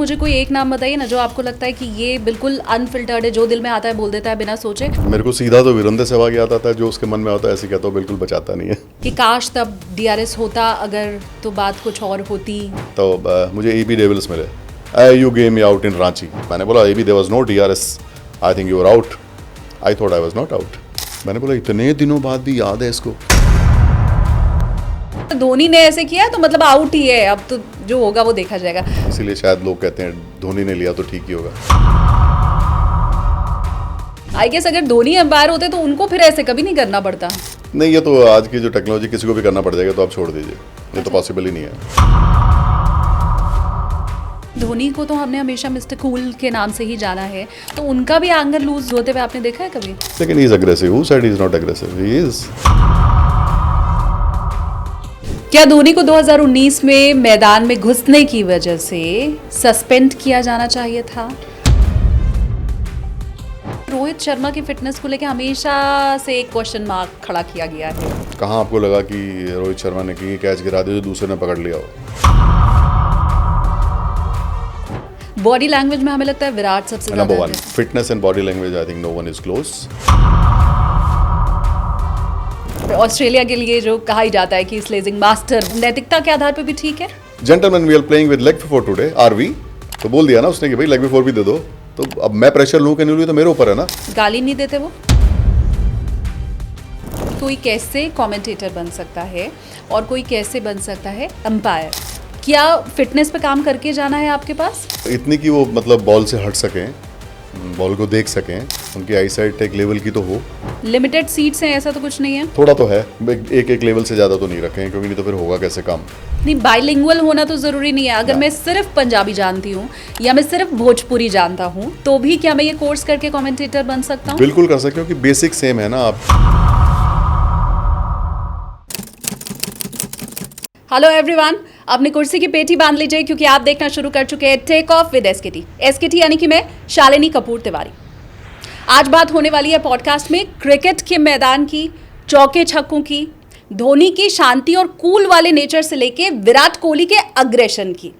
मुझे कोई एक नाम बताइए ना जो आपको लगता है कि ये बिल्कुल अनफिल्टर्ड है, जो दिल में आता है बोल देता है बिना सोचे। मेरे को सीधा तो वीरेंद्र सहवाग याद आता है, जो उसके मन में आता है ऐसे कहता हूँ, बिल्कुल बचाता नहीं है। कि काश तब डीआरएस होता अगर, तो बात कुछ और होती। तो मुझे AB डेविल्स मिले, you gave me out in Ranchi. मैंने बोला AB there was no DRS, I think you were out. I thought I was not out. मैंने बोला इतने दिनों बाद भी याद है इसको। धोनी ने ऐसे किया तो मतलब आउट ही है, अब तो जो होगा वो देखा जाएगा। इसीलिए शायद लोग कहते हैं धोनी ने लिया तो ठीक ही होगा। आई गेस अगर धोनी अंपायर होते तो उनको फिर ऐसे कभी नहीं करना पड़ता। नहीं, ये तो आज की जो टेक्नोलॉजी किसी को भी करना पड़ जाएगा, तो आप छोड़ दीजिए, ये तो पॉसिबल ही नहीं है। धोनी को तो हमने हमेशा मिस्टर कूल के नाम से ही जाना है, तो उनका भी एंगर लूज होते हुए आपने देखा है कभी? लेकिन he is aggressive, who said he is not aggressive, he is. क्या धोनी को 2019 में मैदान में घुसने की वजह से सस्पेंड किया जाना चाहिए था? रोहित शर्मा की फिटनेस को लेकर हमेशा से एक क्वेश्चन मार्क खड़ा किया गया है। कहाँ आपको लगा कि रोहित शर्मा ने की कैच गिरा दिया जो दूसरे ने पकड़ लिया हो? बॉडी लैंग्वेज में हमें लगता है विराट सबसे नंबर ज्यादा one, fitness and body language, I think no one is close. Australia के लिए जो कहा ही जाता है कि स्लेजिंग मास्टर, नैतिकता के आधार पे भी ठीक है। Gentleman we are playing with leg before today, are we? तो बोल दिया ना उसने कि भाई लेग बिफोर भी दे दो, तो अब मैं प्रेशर लूं कि नहीं लूं तो मेरे ऊपर है ना। गाली नहीं देते वो। कोई कैसे कमेंटेटर बन सकता है और कोई कैसे बन सकता है अंपायर? क्या फिटनेस पे काम करके जाना है आपके पास? इतनी कि वो मतलब बॉल से हट सकें, बॉल को देख सकें, उनकी आई साइट एक लेवल की तो हो। लिमिटेड सीट्स हैं ऐसा तो कुछ नहीं है? थोड़ा तो है, एक लेवल से ज़्यादा तो नहीं रखें, क्योंकि नहीं तो फिर होगा कैसे काम। नहीं, बाइलिंगुअल होना तो ज़रूरी नहीं है। अगर मैं सिर्फ पंजाबी जानती हूँ या मैं सिर्फ भोजपुरी जानता हूँ तो भी क्या मैं ये कोर्स करके कमेंटेटर बन सकता हूँ? बिल्कुल कर सकते हो, क्योंकि बेसिक सेम है ना। आप हेलो एवरीवन, अपनी कुर्सी की पेटी बांध लीजिए क्योंकि आप देखना शुरू कर चुके हैं take off with SKT. SKT यानी कि मैं शालिनी कपूर तिवारी। आज बात होने वाली है पॉडकास्ट में क्रिकेट के मैदान की, चौके छक्कों की, धोनी की शांति और कूल वाले नेचर से लेके विराट कोहली के अग्रेशन की।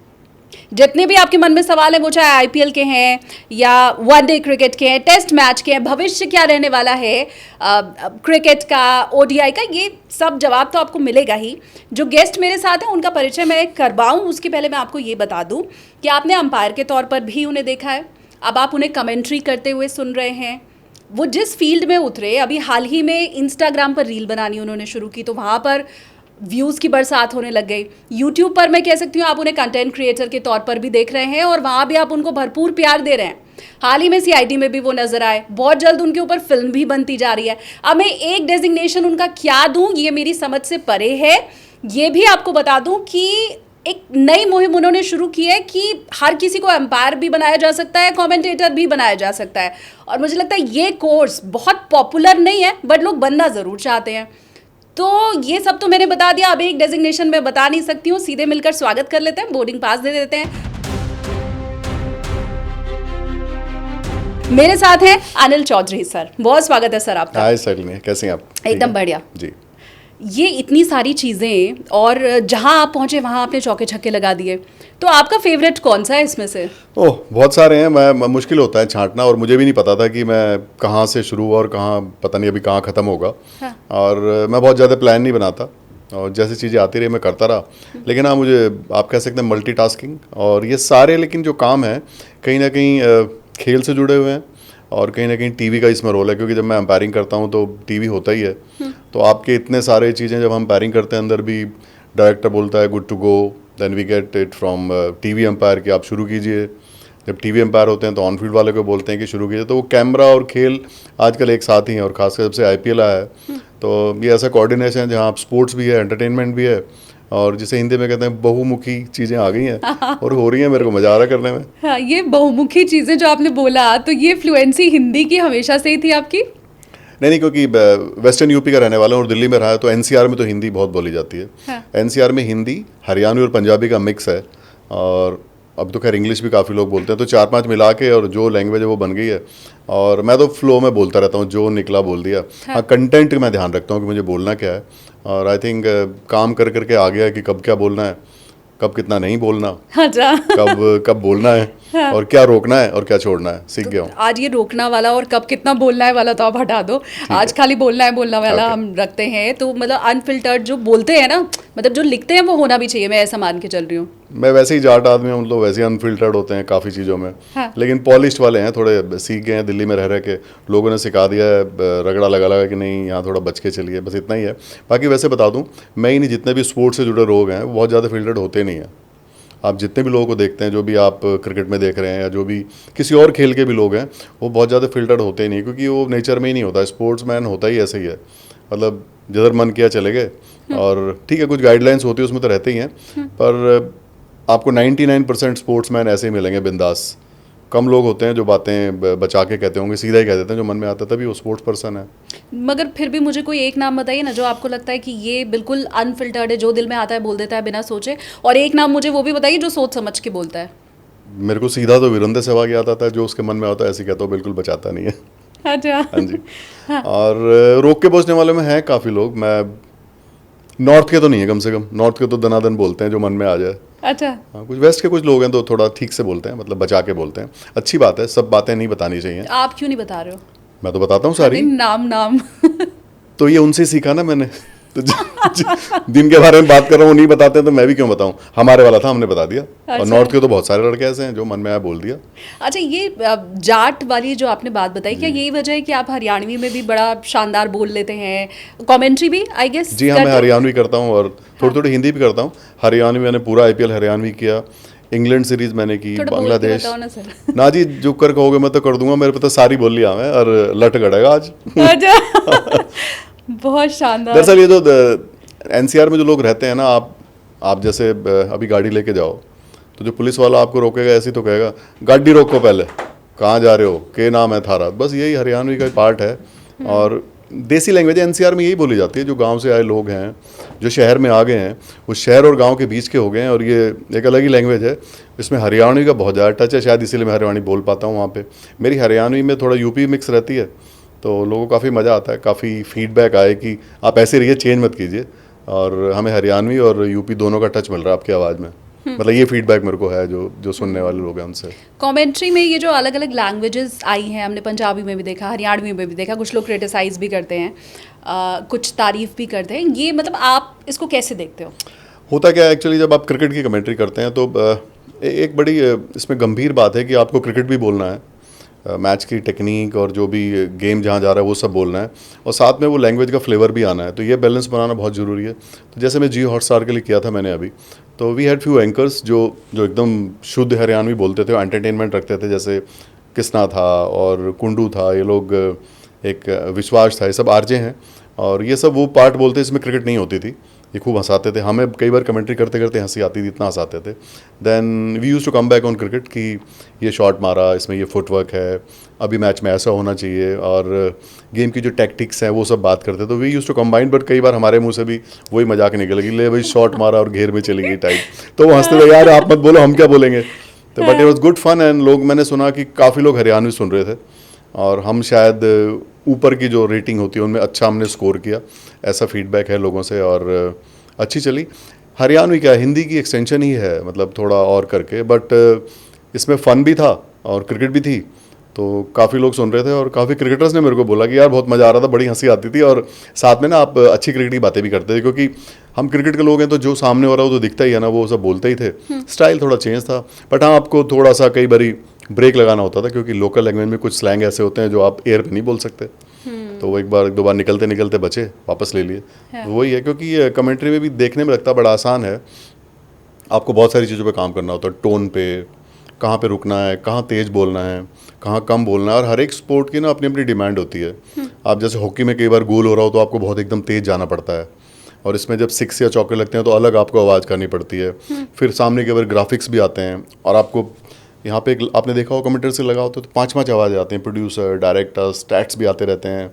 जितने भी आपके मन में सवाल हैं, वो चाहे आईपीएल के हैं या वनडे क्रिकेट के हैं, टेस्ट मैच के हैं, भविष्य क्या रहने वाला है क्रिकेट का, ओडीआई का, ये सब जवाब तो आपको मिलेगा ही। जो गेस्ट मेरे साथ हैं उनका परिचय मैं करवाऊं उसके पहले मैं आपको ये बता दूं कि आपने अंपायर के तौर पर भी उन्हें देखा है, अब आप उन्हें कमेंट्री करते हुए सुन रहे हैं। वो जिस फील्ड में उतरे, अभी हाल ही में इंस्टाग्राम पर रील बनानी उन्होंने शुरू की तो वहाँ पर व्यूज़ की बरसात होने लग गई। यूट्यूब पर मैं कह सकती हूँ आप उन्हें कंटेंट क्रिएटर के तौर पर भी देख रहे हैं और वहाँ भी आप उनको भरपूर प्यार दे रहे हैं। हाल ही में CID में भी वो नजर आए, बहुत जल्द उनके ऊपर फिल्म भी बनती जा रही है। अब मैं एक डेजिग्नेशन उनका क्या दूँ ये मेरी समझ से परे है। ये भी आपको बता दूँ कि एक नई मुहिम उन्होंने शुरू की है कि हर किसी को एम्पायर भी बनाया जा सकता है, कमेंटेटर भी बनाया जा सकता है। और मुझे लगता है ये कोर्स बहुत पॉपुलर नहीं है बट लोग बनना ज़रूर चाहते हैं। तो ये सब तो मैंने बता दिया, अब एक डेजिग्नेशन मैं बता नहीं सकती हूँ, सीधे मिलकर स्वागत कर लेते हैं, बोर्डिंग पास दे देते हैं। मेरे साथ हैं अनिल चौधरी सर, बहुत स्वागत है सर आपका। हाय शालिनी, कैसे हैं आप? एकदम बढ़िया जी। ये इतनी सारी चीज़ें और जहाँ आप पहुँचे वहाँ आपने चौके छक्के लगा दिए, तो आपका फेवरेट कौन सा है इसमें से? ओह, बहुत सारे हैं। मैं मुश्किल होता है छांटना, और मुझे भी नहीं पता था कि मैं कहाँ से शुरू और कहाँ, पता नहीं अभी कहाँ ख़त्म होगा। हाँ। और मैं बहुत ज़्यादा प्लान नहीं बनाता और जैसे चीज़ें आती रही मैं करता रहा। लेकिन हाँ, मुझे आप कह सकते हैं मल्टीटास्किंग और ये सारे, लेकिन जो काम है कहीं ना कहीं खेल से जुड़े हुए हैं और कहीं ना कहीं टीवी का इसमें रोल है, क्योंकि जब मैं अंपायरिंग करता हूँ तो टीवी होता ही है। तो आपके इतने सारे चीज़ें जब हम अंपायरिंग करते हैं, अंदर भी डायरेक्टर बोलता है good to go, then we get it from TV umpire कि आप शुरू कीजिए। जब टीवी अंपायर होते हैं तो ऑन फील्ड वाले को बोलते हैं कि शुरू कीजिए। तो वो कैमरा और खेल आजकल एक साथ ही हैं, और खासकर जब से IPL आया है तो ये ऐसा कोऑर्डिनेशन है जहाँ आप स्पोर्ट्स भी है, एंटरटेनमेंट भी है, और जिसे हिंदी में कहते हैं बहुमुखी चीज़ें आ गई हैं और हो रही हैं। मेरे को मजा आ रहा है करने में। हाँ, ये बहुमुखी चीज़ें जो आपने बोला, तो ये फ्लुएंसी हिंदी की हमेशा से ही थी आपकी? नहीं, क्योंकि वेस्टर्न यूपी का रहने वाला हूँ और दिल्ली में रहा है, तो NCR में तो हिंदी बहुत बोली जाती है। हाँ। NCR में हिंदी, हरियाणवी और पंजाबी का मिक्स है, और अब तो खैर इंग्लिश भी काफ़ी लोग बोलते हैं। तो 4-5 मिला के और जो लैंग्वेज है वो बन गई है, और मैं तो फ्लो में बोलता रहता हूँ, जो निकला बोल दिया। हाँ, कंटेंट मैं ध्यान रखता हूँ कि मुझे बोलना क्या है, और आई थिंक काम कर करके आ गया कि कब क्या बोलना है। कब कितना नहीं बोलना, अच्छा। कब कब बोलना है और क्या रोकना है और क्या छोड़ना है, सीख गया हूँ। आज ये रोकना वाला और कब कितना बोलना है वाला तो आप हटा दो, आज खाली बोलना वाला Okay. हम रखते हैं। तो मतलब अनफिल्टर्ड जो बोलते हैं ना, मतलब जो लिखते हैं वो होना भी चाहिए, मैं ऐसा मान के चल रही हूँ। मैं वैसे ही जाट आदमी हूँ, मतलब वैसे ही अनफिल्टर्ड होते हैं काफ़ी चीज़ों में। हाँ। लेकिन पॉलिश्ड वाले हैं, थोड़े सीख गए हैं दिल्ली में रह के, लोगों ने सिखा दिया है, रगड़ा लगा लगा कि नहीं यहाँ थोड़ा बच के चलिए, बस इतना ही है। बाकी वैसे बता दूँ, मैं ही नहीं, जितने भी स्पोर्ट्स से जुड़े लोग हैं वो बहुत ज़्यादा फिल्टर्ड होते नहीं हैं। आप जितने भी लोगों को देखते हैं, जो भी आप क्रिकेट में देख रहे हैं या जो भी किसी और खेल के भी लोग हैं, वो बहुत ज़्यादा फिल्टर्ड होते ही नहीं, क्योंकि वो नेचर में ही नहीं होता। स्पोर्ट्समैन होता ही ऐसे ही है, मतलब जिधर मन किया चले गए। और ठीक है, कुछ गाइडलाइंस होती है उसमें तो रहते ही हैं, पर आपको 99% स्पोर्ट्समैन ऐसे ही मिलेंगे बिंदास। कम लोग होते हैं जो बातें बचा के कहते होंगे, सीधा ही कह देते हैं जो मन में आता है, तभी वो स्पोर्ट्स पर्सन है। मगर फिर भी मुझे कोई एक नाम बताइए ना जो आपको लगता है कि ये बिल्कुल अनफिल्टर्ड है, जो दिल में आता है बोल देता है बिना सोचे, और एक नाम मुझे वो भी बताइए जो सोच समझ के बोलता है। मेरे को सीधा तो वीरेंद्र सहवाग याद आता है, जो उसके मन में आता है ऐसे कहता हूँ, बिल्कुल बचाता नहीं है। अच्छा। हाँ जी। और रोक के पहुँचने वाले में हैं काफ़ी लोग। मैं नॉर्थ के तो नहीं है, कम से कम नॉर्थ के तो दनादन बोलते हैं जो मन में आ जाए। अच्छा। हाँ, कुछ वेस्ट के कुछ लोग हैं तो थोड़ा ठीक से बोलते हैं, मतलब बचा के बोलते हैं। अच्छी बात है, सब बातें नहीं बतानी चाहिए। आप क्यों नहीं बता रहे हो? मैं तो बताता हूँ सारी। अरे नाम तो ये उनसे सीखा ना मैंने। तो दिन के बारे में बात कर रहा हूँ, नहीं बताते हैं तो मैं भी क्यों बताऊँ। हमारे वाला था, हमने बता दिया। और अच्छा। नॉर्थ के तो बहुत सारे लड़के ऐसे हैं जो मन में आया बोल दिया। अच्छा, ये जाट वाली जो आपने बात बताई, क्या यही वजह है कि आप हरियाणवी में भी बड़ा शानदार बोल लेते हैं, कमेंट्री भी आई गेस? जी हाँ, मैं हरियाणवी करता हूँ और थोड़ी थोड़ी हिंदी भी करता हूँ। हरियाणवी मैंने पूरा IPL हरियाणवी किया, इंग्लैंड सीरीज मैंने की, थोड़ा बोल के बांग्लादेश। बताओ ना सर। ना जी, जो कर कहोगे मैं तो कर दूंगा, मेरे पे तो सारी बोल लिया मैं, और लट गड़ेगा आज। अच्छा। बहुत शानदार। दरअसल ये जो NCR में जो लोग रहते हैं ना, आप जैसे अभी गाड़ी लेके जाओ तो जो पुलिस वाला आपको रोकेगा ऐसे ही तो कहेगा, गाड़ी रोको, पहले कहाँ जा रहे हो, के नाम है थारा। बस यही हरियाणवी का पार्ट है। और देसी लैंग्वेज NCR में यही बोली जाती है। जो गांव से आए लोग हैं, जो शहर में आ गए हैं, वो शहर और गांव के बीच के हो गए हैं, और ये एक अलग ही लैंग्वेज है। इसमें हरियाणवी का बहुत ज़्यादा टच है, शायद इसीलिए मैं हरियाणवी बोल पाता हूँ वहाँ पे। मेरी हरियाणवी में थोड़ा UP मिक्स रहती है, तो लोगों को काफ़ी मज़ा आता है। काफ़ी फीडबैक आए कि आप ऐसे रहिए, चेंज मत कीजिए। और हमें हरियाणवी और UP दोनों का टच मिल रहा है आपकी आवाज़ में। मतलब ये फीडबैक मेरे को है जो सुनने वाले लोग हैं उनसे। कमेंट्री में ये जो अलग अलग लैंग्वेजेस आई हैं, हमने पंजाबी में भी देखा, हरियाणवी में भी देखा, कुछ लोग क्रिटिसाइज भी करते हैं, कुछ तारीफ भी करते हैं, ये मतलब आप इसको कैसे देखते हो? होता क्या है एक्चुअली, जब आप क्रिकेट की कमेंट्री करते हैं तो एक बड़ी इसमें गंभीर बात है कि आपको क्रिकेट भी बोलना है, मैच की टेक्निक और जो भी गेम जहाँ जा रहा है वो सब बोलना है, और साथ में वो लैंग्वेज का फ्लेवर भी आना है। तो ये बैलेंस बनाना बहुत ज़रूरी है। तो जैसे मैं Jio Hotstar के लिए किया था मैंने अभी, तो वी हैड फ्यू एंकर्स जो एकदम शुद्ध हरियाणवी बोलते थे, एंटरटेनमेंट रखते थे, जैसे किसना था और कुंडू था, ये लोग, एक विश्वास था, ये सब RJ हैं, और ये सब वो पार्ट बोलते, इसमें क्रिकेट नहीं होती थी। ये खूब हंसाते थे हमें, कई बार कमेंट्री करते करते हंसी आती थी, इतना हंसाते थे। Then we use to come back on cricket कि ये शॉट मारा, इसमें ये फुटवर्क है, अभी मैच में ऐसा होना चाहिए, और गेम की जो टैक्टिक्स हैं वो सब बात करते। तो we use to combine, but कई बार हमारे मुंह से भी वही मजाक निकल गई, ले भाई शॉट मारा और घेर में चली गई टाइप। तो वो हंसते थे, यार आप मत बोलो, हम क्या बोलेंगे। तो but it was good fun, and लोग, मैंने सुना कि काफ़ी लोग हरियाणवी सुन रहे थे, और हम शायद ऊपर की जो रेटिंग होती है उनमें अच्छा हमने स्कोर किया, ऐसा फीडबैक है लोगों से, और अच्छी चली। हरियाणवी क्या, हिंदी की एक्सटेंशन ही है, मतलब थोड़ा और करके, बट इसमें फ़न भी था और क्रिकेट भी थी, तो काफ़ी लोग सुन रहे थे। और काफ़ी क्रिकेटर्स ने मेरे को बोला कि यार बहुत मज़ा आ रहा था, बड़ी हंसी आती थी, और साथ में ना आप अच्छी क्रिकेट की बातें भी करते थे, क्योंकि हम क्रिकेट के लोग हैं तो जो सामने हो रहा है वो तो दिखता ही है ना, वो सब बोलते ही थे। स्टाइल थोड़ा चेंज था, बट हाँ आपको थोड़ा सा कई बारी ब्रेक लगाना होता था, क्योंकि लोकल लैंग्वेज में कुछ स्लैंग ऐसे होते हैं जो आप एयर पे नहीं बोल सकते। तो वो एक दो बार निकलते निकलते बचे, वापस ले लिए। तो वही है, क्योंकि ये कमेंट्री में भी देखने में लगता बड़ा आसान है, आपको बहुत सारी चीज़ों पे काम करना होता है, टोन पे, कहाँ पे रुकना है, कहाँ तेज़ बोलना है, कहाँ कम बोलना है, और हर एक स्पोर्ट की ना अपनी अपनी डिमांड होती है। आप जैसे हॉकी में कई बार गोल हो रहा हो तो आपको बहुत एकदम तेज़ जाना पड़ता है, और इसमें जब 6 या चौके लगते हैं तो अलग आपको आवाज़ करनी पड़ती है। फिर सामने के बार ग्राफिक्स भी आते हैं, और आपको यहाँ पे आपने देखा हो कमेंटर से लगा होता है तो 5 आवाज़ आते हैं, प्रोड्यूसर, डायरेक्टर, स्टैट्स भी आते रहते हैं,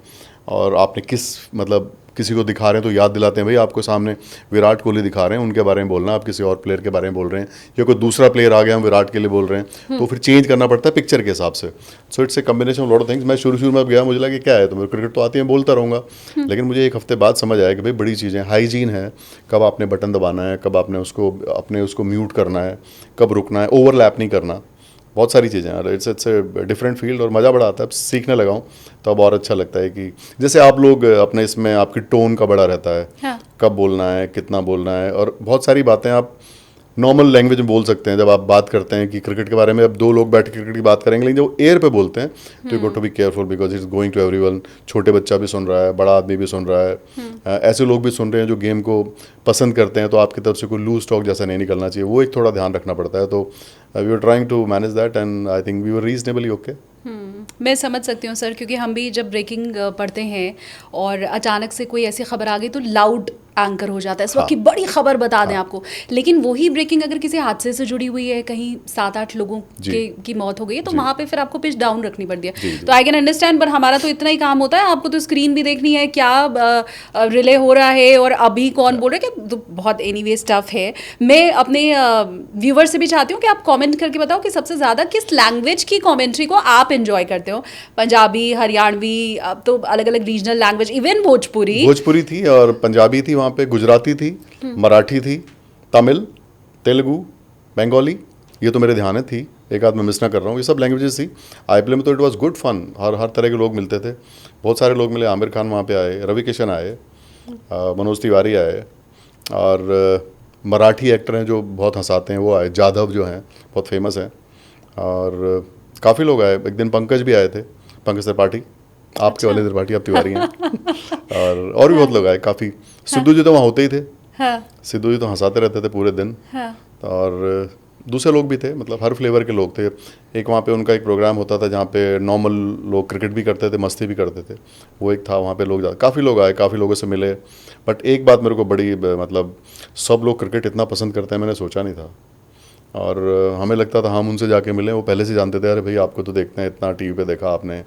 और आपने किस मतलब किसी को दिखा रहे हैं तो याद दिलाते हैं, भाई आपको सामने विराट कोहली दिखा रहे हैं, उनके बारे में बोलना, आप किसी और प्लेयर के बारे में बोल रहे हैं, या कोई दूसरा प्लेयर आ गया हम विराट के लिए बोल रहे हैं, तो फिर चेंज करना पड़ता है पिक्चर के हिसाब से। So it's a combination of lot of things. मैं शुरू में अब गया, मुझे लगा कि क्या है, तो मेरे क्रिकेट तो आती है, बोलता रहूँगा, लेकिन मुझे एक हफ्ते बाद समझ आया कि भाई बड़ी चीज़ें, हाइजीन है, कब आपने बटन दबाना है, कब आपने उसको म्यूट करना है, कब रुकना है, ओवरलैप नहीं करना, बहुत सारी चीज़ें हैं। इट्स ए डिफरेंट फील्ड और मज़ा बड़ा आता है। अब सीखने लगा हूँ तो अब और अच्छा लगता है कि जैसे आप लोग अपने इसमें आपकी टोन का बड़ा रहता है, हाँ। कब बोलना है, कितना बोलना है, और बहुत सारी बातें आप नॉर्मल लैंग्वेज में बोल सकते हैं। जब आप बात करते हैं कि क्रिकेट के बारे में, अब 2 लोग बैठ के क्रिकेट की बात करेंगे, लेकिन जब एयर पे बोलते हैं तो you got to be careful because it's going to everyone. छोटे बच्चा भी सुन रहा है, बड़ा आदमी भी सुन रहा है, ऐसे लोग भी सुन रहे हैं जो गेम को पसंद करते हैं, तो आपकी तरफ से कोई लूज टॉक जैसा नहीं निकलना चाहिए, वो एक थोड़ा ध्यान रखना पड़ता है। तो we are trying to manage that and I think we were reasonably okay. मैं समझ सकती हूँ सर, क्योंकि हम भी जब ब्रेकिंग पढ़ते हैं और अचानक से कोई ऐसी खबर आ गई तो लाउड एंकर हो जाता है, इस वक्त की बड़ी खबर बता दें आपको, लेकिन वही ब्रेकिंग अगर किसी हादसे से जुड़ी हुई है, कहीं 7-8 लोगों की मौत हो गई है, तो वहाँ पे फिर आपको पिच डाउन रखनी पड़ती है। तो आई कैन अंडरस्टैंड, पर हमारा तो इतना ही काम होता है, आपको तो स्क्रीन भी देखनी है, क्या रिले हो रहा है और अभी कौन बोल रहा है, क्या तो बहुत एनीवे स्टफ है। मैं अपने व्यूवर से भी चाहती हूँ कि आप कॉमेंट करके बताओ कि सबसे ज़्यादा किस लैंग्वेज की कॉमेंट्री को आप एंजॉय करते हो। पंजाबी, हरियाणवी, अब तो अलग अलग रीजनल लैंग्वेज, इवन भोजपुरी थी और पंजाबी थी, वहाँ पे गुजराती थी, मराठी थी, तमिल, तेलुगु, बंगाली, ये तो मेरे ध्यान है थी, एक आध मैं मिस ना कर रहा हूँ, ये सब लैंग्वेजेस थी। आईपीएल में तो इट वाज गुड फन, हर तरह के लोग मिलते थे, बहुत सारे लोग मिले। आमिर खान वहाँ पे आए, रवि किशन आए, मनोज तिवारी आए, और मराठी एक्टर हैं जो बहुत हंसाते हैं वो आए, जाधव जो हैं बहुत फेमस हैं, और काफ़ी लोग आए। एक दिन पंकज भी आए थे, पंकज त्रिपाठी, आपके वाले त्रिपाठी, आप तिवारी हैं। और भी बहुत लोग आए काफ़ी। सिद्धू जी तो वहाँ होते ही थे, सिद्धू जी तो हंसाते रहते थे पूरे दिन, और दूसरे लोग भी थे, मतलब हर फ्लेवर के लोग थे। एक वहाँ पे उनका एक प्रोग्राम होता था जहाँ पे नॉर्मल लोग क्रिकेट भी करते थे, मस्ती भी करते थे, वो एक था, वहाँ पे लोग काफ़ी लोग आए, काफ़ी लोगों से मिले। बट एक बात मेरे को बड़ी, मतलब सब लोग क्रिकेट इतना पसंद करते हैं, मैंने सोचा नहीं था, और हमें लगता था हम उनसे जाके मिलें, वो पहले से जानते थे, अरे भाई आपको तो देखते हैं, इतना टीवी पे देखा आपने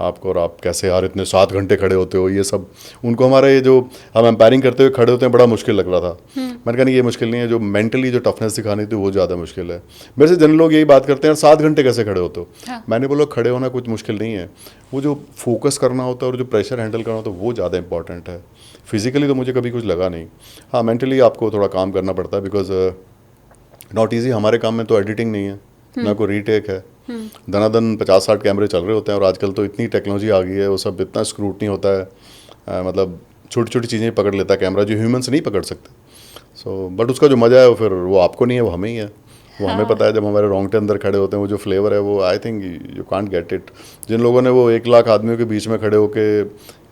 आपको, और आप कैसे यार इतने 7 घंटे खड़े होते हो, ये सब। उनको हमारे ये जो हम एम्पायरिंग करते हुए खड़े होते हैं बड़ा मुश्किल लग रहा था। मैंने कहा नहीं, ये मुश्किल नहीं है, जो मेंटली जो टफनेस दिखानी थी वो ज़्यादा मुश्किल है। मेरे से जनरल लोग यही बात करते हैं, 7 घंटे कैसे खड़े होते हो। मैंने बोला खड़े होना कुछ मुश्किल नहीं है, वो जो फोकस करना होता है और जो प्रेशर हैंडल करना होता है वो ज़्यादा इंपॉर्टेंट है। फिजिकली तो मुझे कभी कुछ लगा नहीं, हाँ मेंटली आपको थोड़ा काम करना पड़ता है, बिकॉज नॉट ईजी। हमारे काम में तो एडिटिंग नहीं है, ना कोई रीटेक है, दनादन 50-60 कैमरे चल रहे होते हैं, और आजकल तो इतनी टेक्नोलॉजी आ गई है, वो सब इतना स्क्रूटनी होता है, मतलब छोटी छोटी चीज़ें पकड़ लेता है कैमरा जो ह्यूमन से नहीं पकड़ सकते। सो बट उसका जो मज़ा है वो फिर वो आपको नहीं है, वो हमें ही है, वो हमें पता है। जब हमारे रोंगटे अंदर खड़े होते हैं, वो जो फ्लेवर है वो I think you can't get it. जिन लोगों ने वो 1 लाख आदमियों के बीच में खड़े होके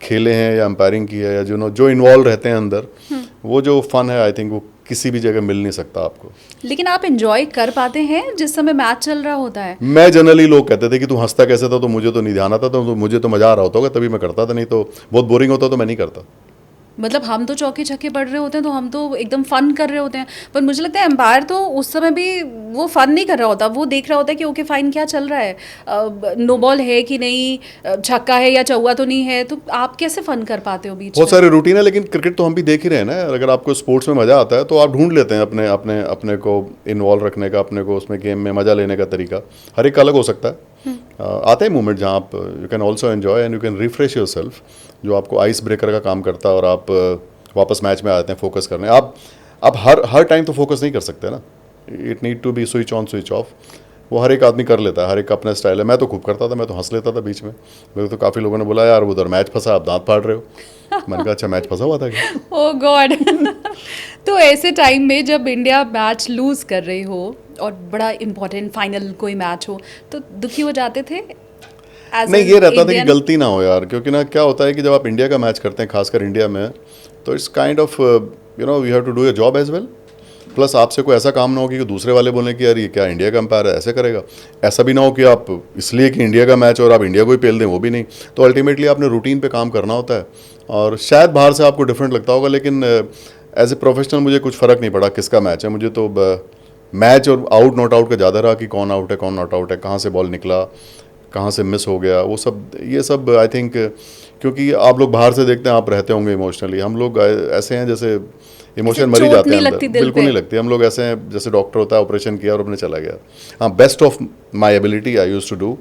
खेले हैं या एम्पायरिंग की है, या जो इन्वॉल्व रहते हैं अंदर, वो जो फन है आई थिंक वो किसी भी जगह मिल नहीं सकता आपको। लेकिन आप एंजॉय कर पाते हैं जिस समय मैच चल रहा होता है? मैं जनरली, लोग कहते थे कि तू हंसता कैसे था, तो मुझे तो नहीं ध्यान आता, तो मुझे तो मज़ा आ रहा होता होगा तभी मैं करता था, नहीं तो बहुत बोरिंग होता तो मैं नहीं करता। मतलब हम तो चौके छक्के पड़ रहे होते हैं तो हम तो एकदम फन कर रहे होते हैं, पर मुझे लगता है एम्पायर तो उस समय भी वो फन नहीं कर रहा होता, वो देख रहा होता है कि ओके फाइन क्या चल रहा है, नो बॉल है कि नहीं, छक्का है या चौवा तो नहीं है। तो आप कैसे फन कर पाते हो बीच बहुत सारे रूटीन है, लेकिन क्रिकेट तो हम भी देख ही रहे हैं ना। अगर आपको स्पोर्ट्स में मज़ा आता है तो आप ढूंढ लेते हैं अपने अपने अपने को इन्वॉल्व रखने का, अपने को उसमें गेम में मज़ा लेने का तरीका। हर एक का अलग हो सकता है। आते हैं मोमेंट जहाँ आप you can also enjoy and you can refresh your self, जो आपको आइस ब्रेकर का काम करता है, और आप वापस मैच में आते हैं फोकस करने। आप हर टाइम तो फोकस नहीं कर सकते ना, it need to be switch on switch off. वो हर एक आदमी कर लेता है, हर एक का अपना स्टाइल है। मैं तो खूब करता था, मैं तो हंस लेता था बीच में। मेरे तो काफ़ी लोगों ने बोला यार उधर मैच फंसा, आप दांत फाड़ रहे हो। मैंने कहा अच्छा मैच फंसा हुआ था क्या? ओह गॉड। तो ऐसे टाइम में जब इंडिया मैच लूज कर रही हो और बड़ा इम्पोर्टेंट फाइनल कोई मैच हो, तो दुखी हो जाते थे? नहीं, ये रहता था कि गलती ना हो यार, क्योंकि ना क्या होता है कि जब आप इंडिया का मैच करते हैं, खासकर इंडिया में, तो it's kind of you know we have to do your job as well. Plus आपसे कोई ऐसा काम ना हो कि दूसरे वाले बोलें कि यार ये क्या इंडिया का अंपायर है, ऐसे करेगा। ऐसा भी ना हो कि आप इसलिए कि इंडिया का मैच और आप इंडिया को ही पेल दें, वो भी नहीं। तो अल्टीमेटली आपने रूटीन पे काम करना होता है, और शायद बाहर से आपको डिफरेंट लगता होगा, लेकिन एज ए प्रोफेशनल मुझे कुछ फ़र्क नहीं पड़ा किसका मैच है। मुझे तो मैच और आउट नॉट आउट का ज़्यादा रहा कि कौन आउट है कौन नॉट आउट है, कहाँ से बॉल निकला, कहाँ से मिस हो गया, वो सब, ये सब आई थिंक, क्योंकि आप लोग बाहर से देखते हैं, आप रहते होंगे इमोशनली, हम लोग ऐसे हैं जैसे इमोशन मर ही जाते हैं अंदर, बिल्कुल नहीं लगती, हम लोग ऐसे हैं जैसे डॉक्टर होता है, ऑपरेशन किया और अपने चला गया। हाँ, best of my ability I use to do,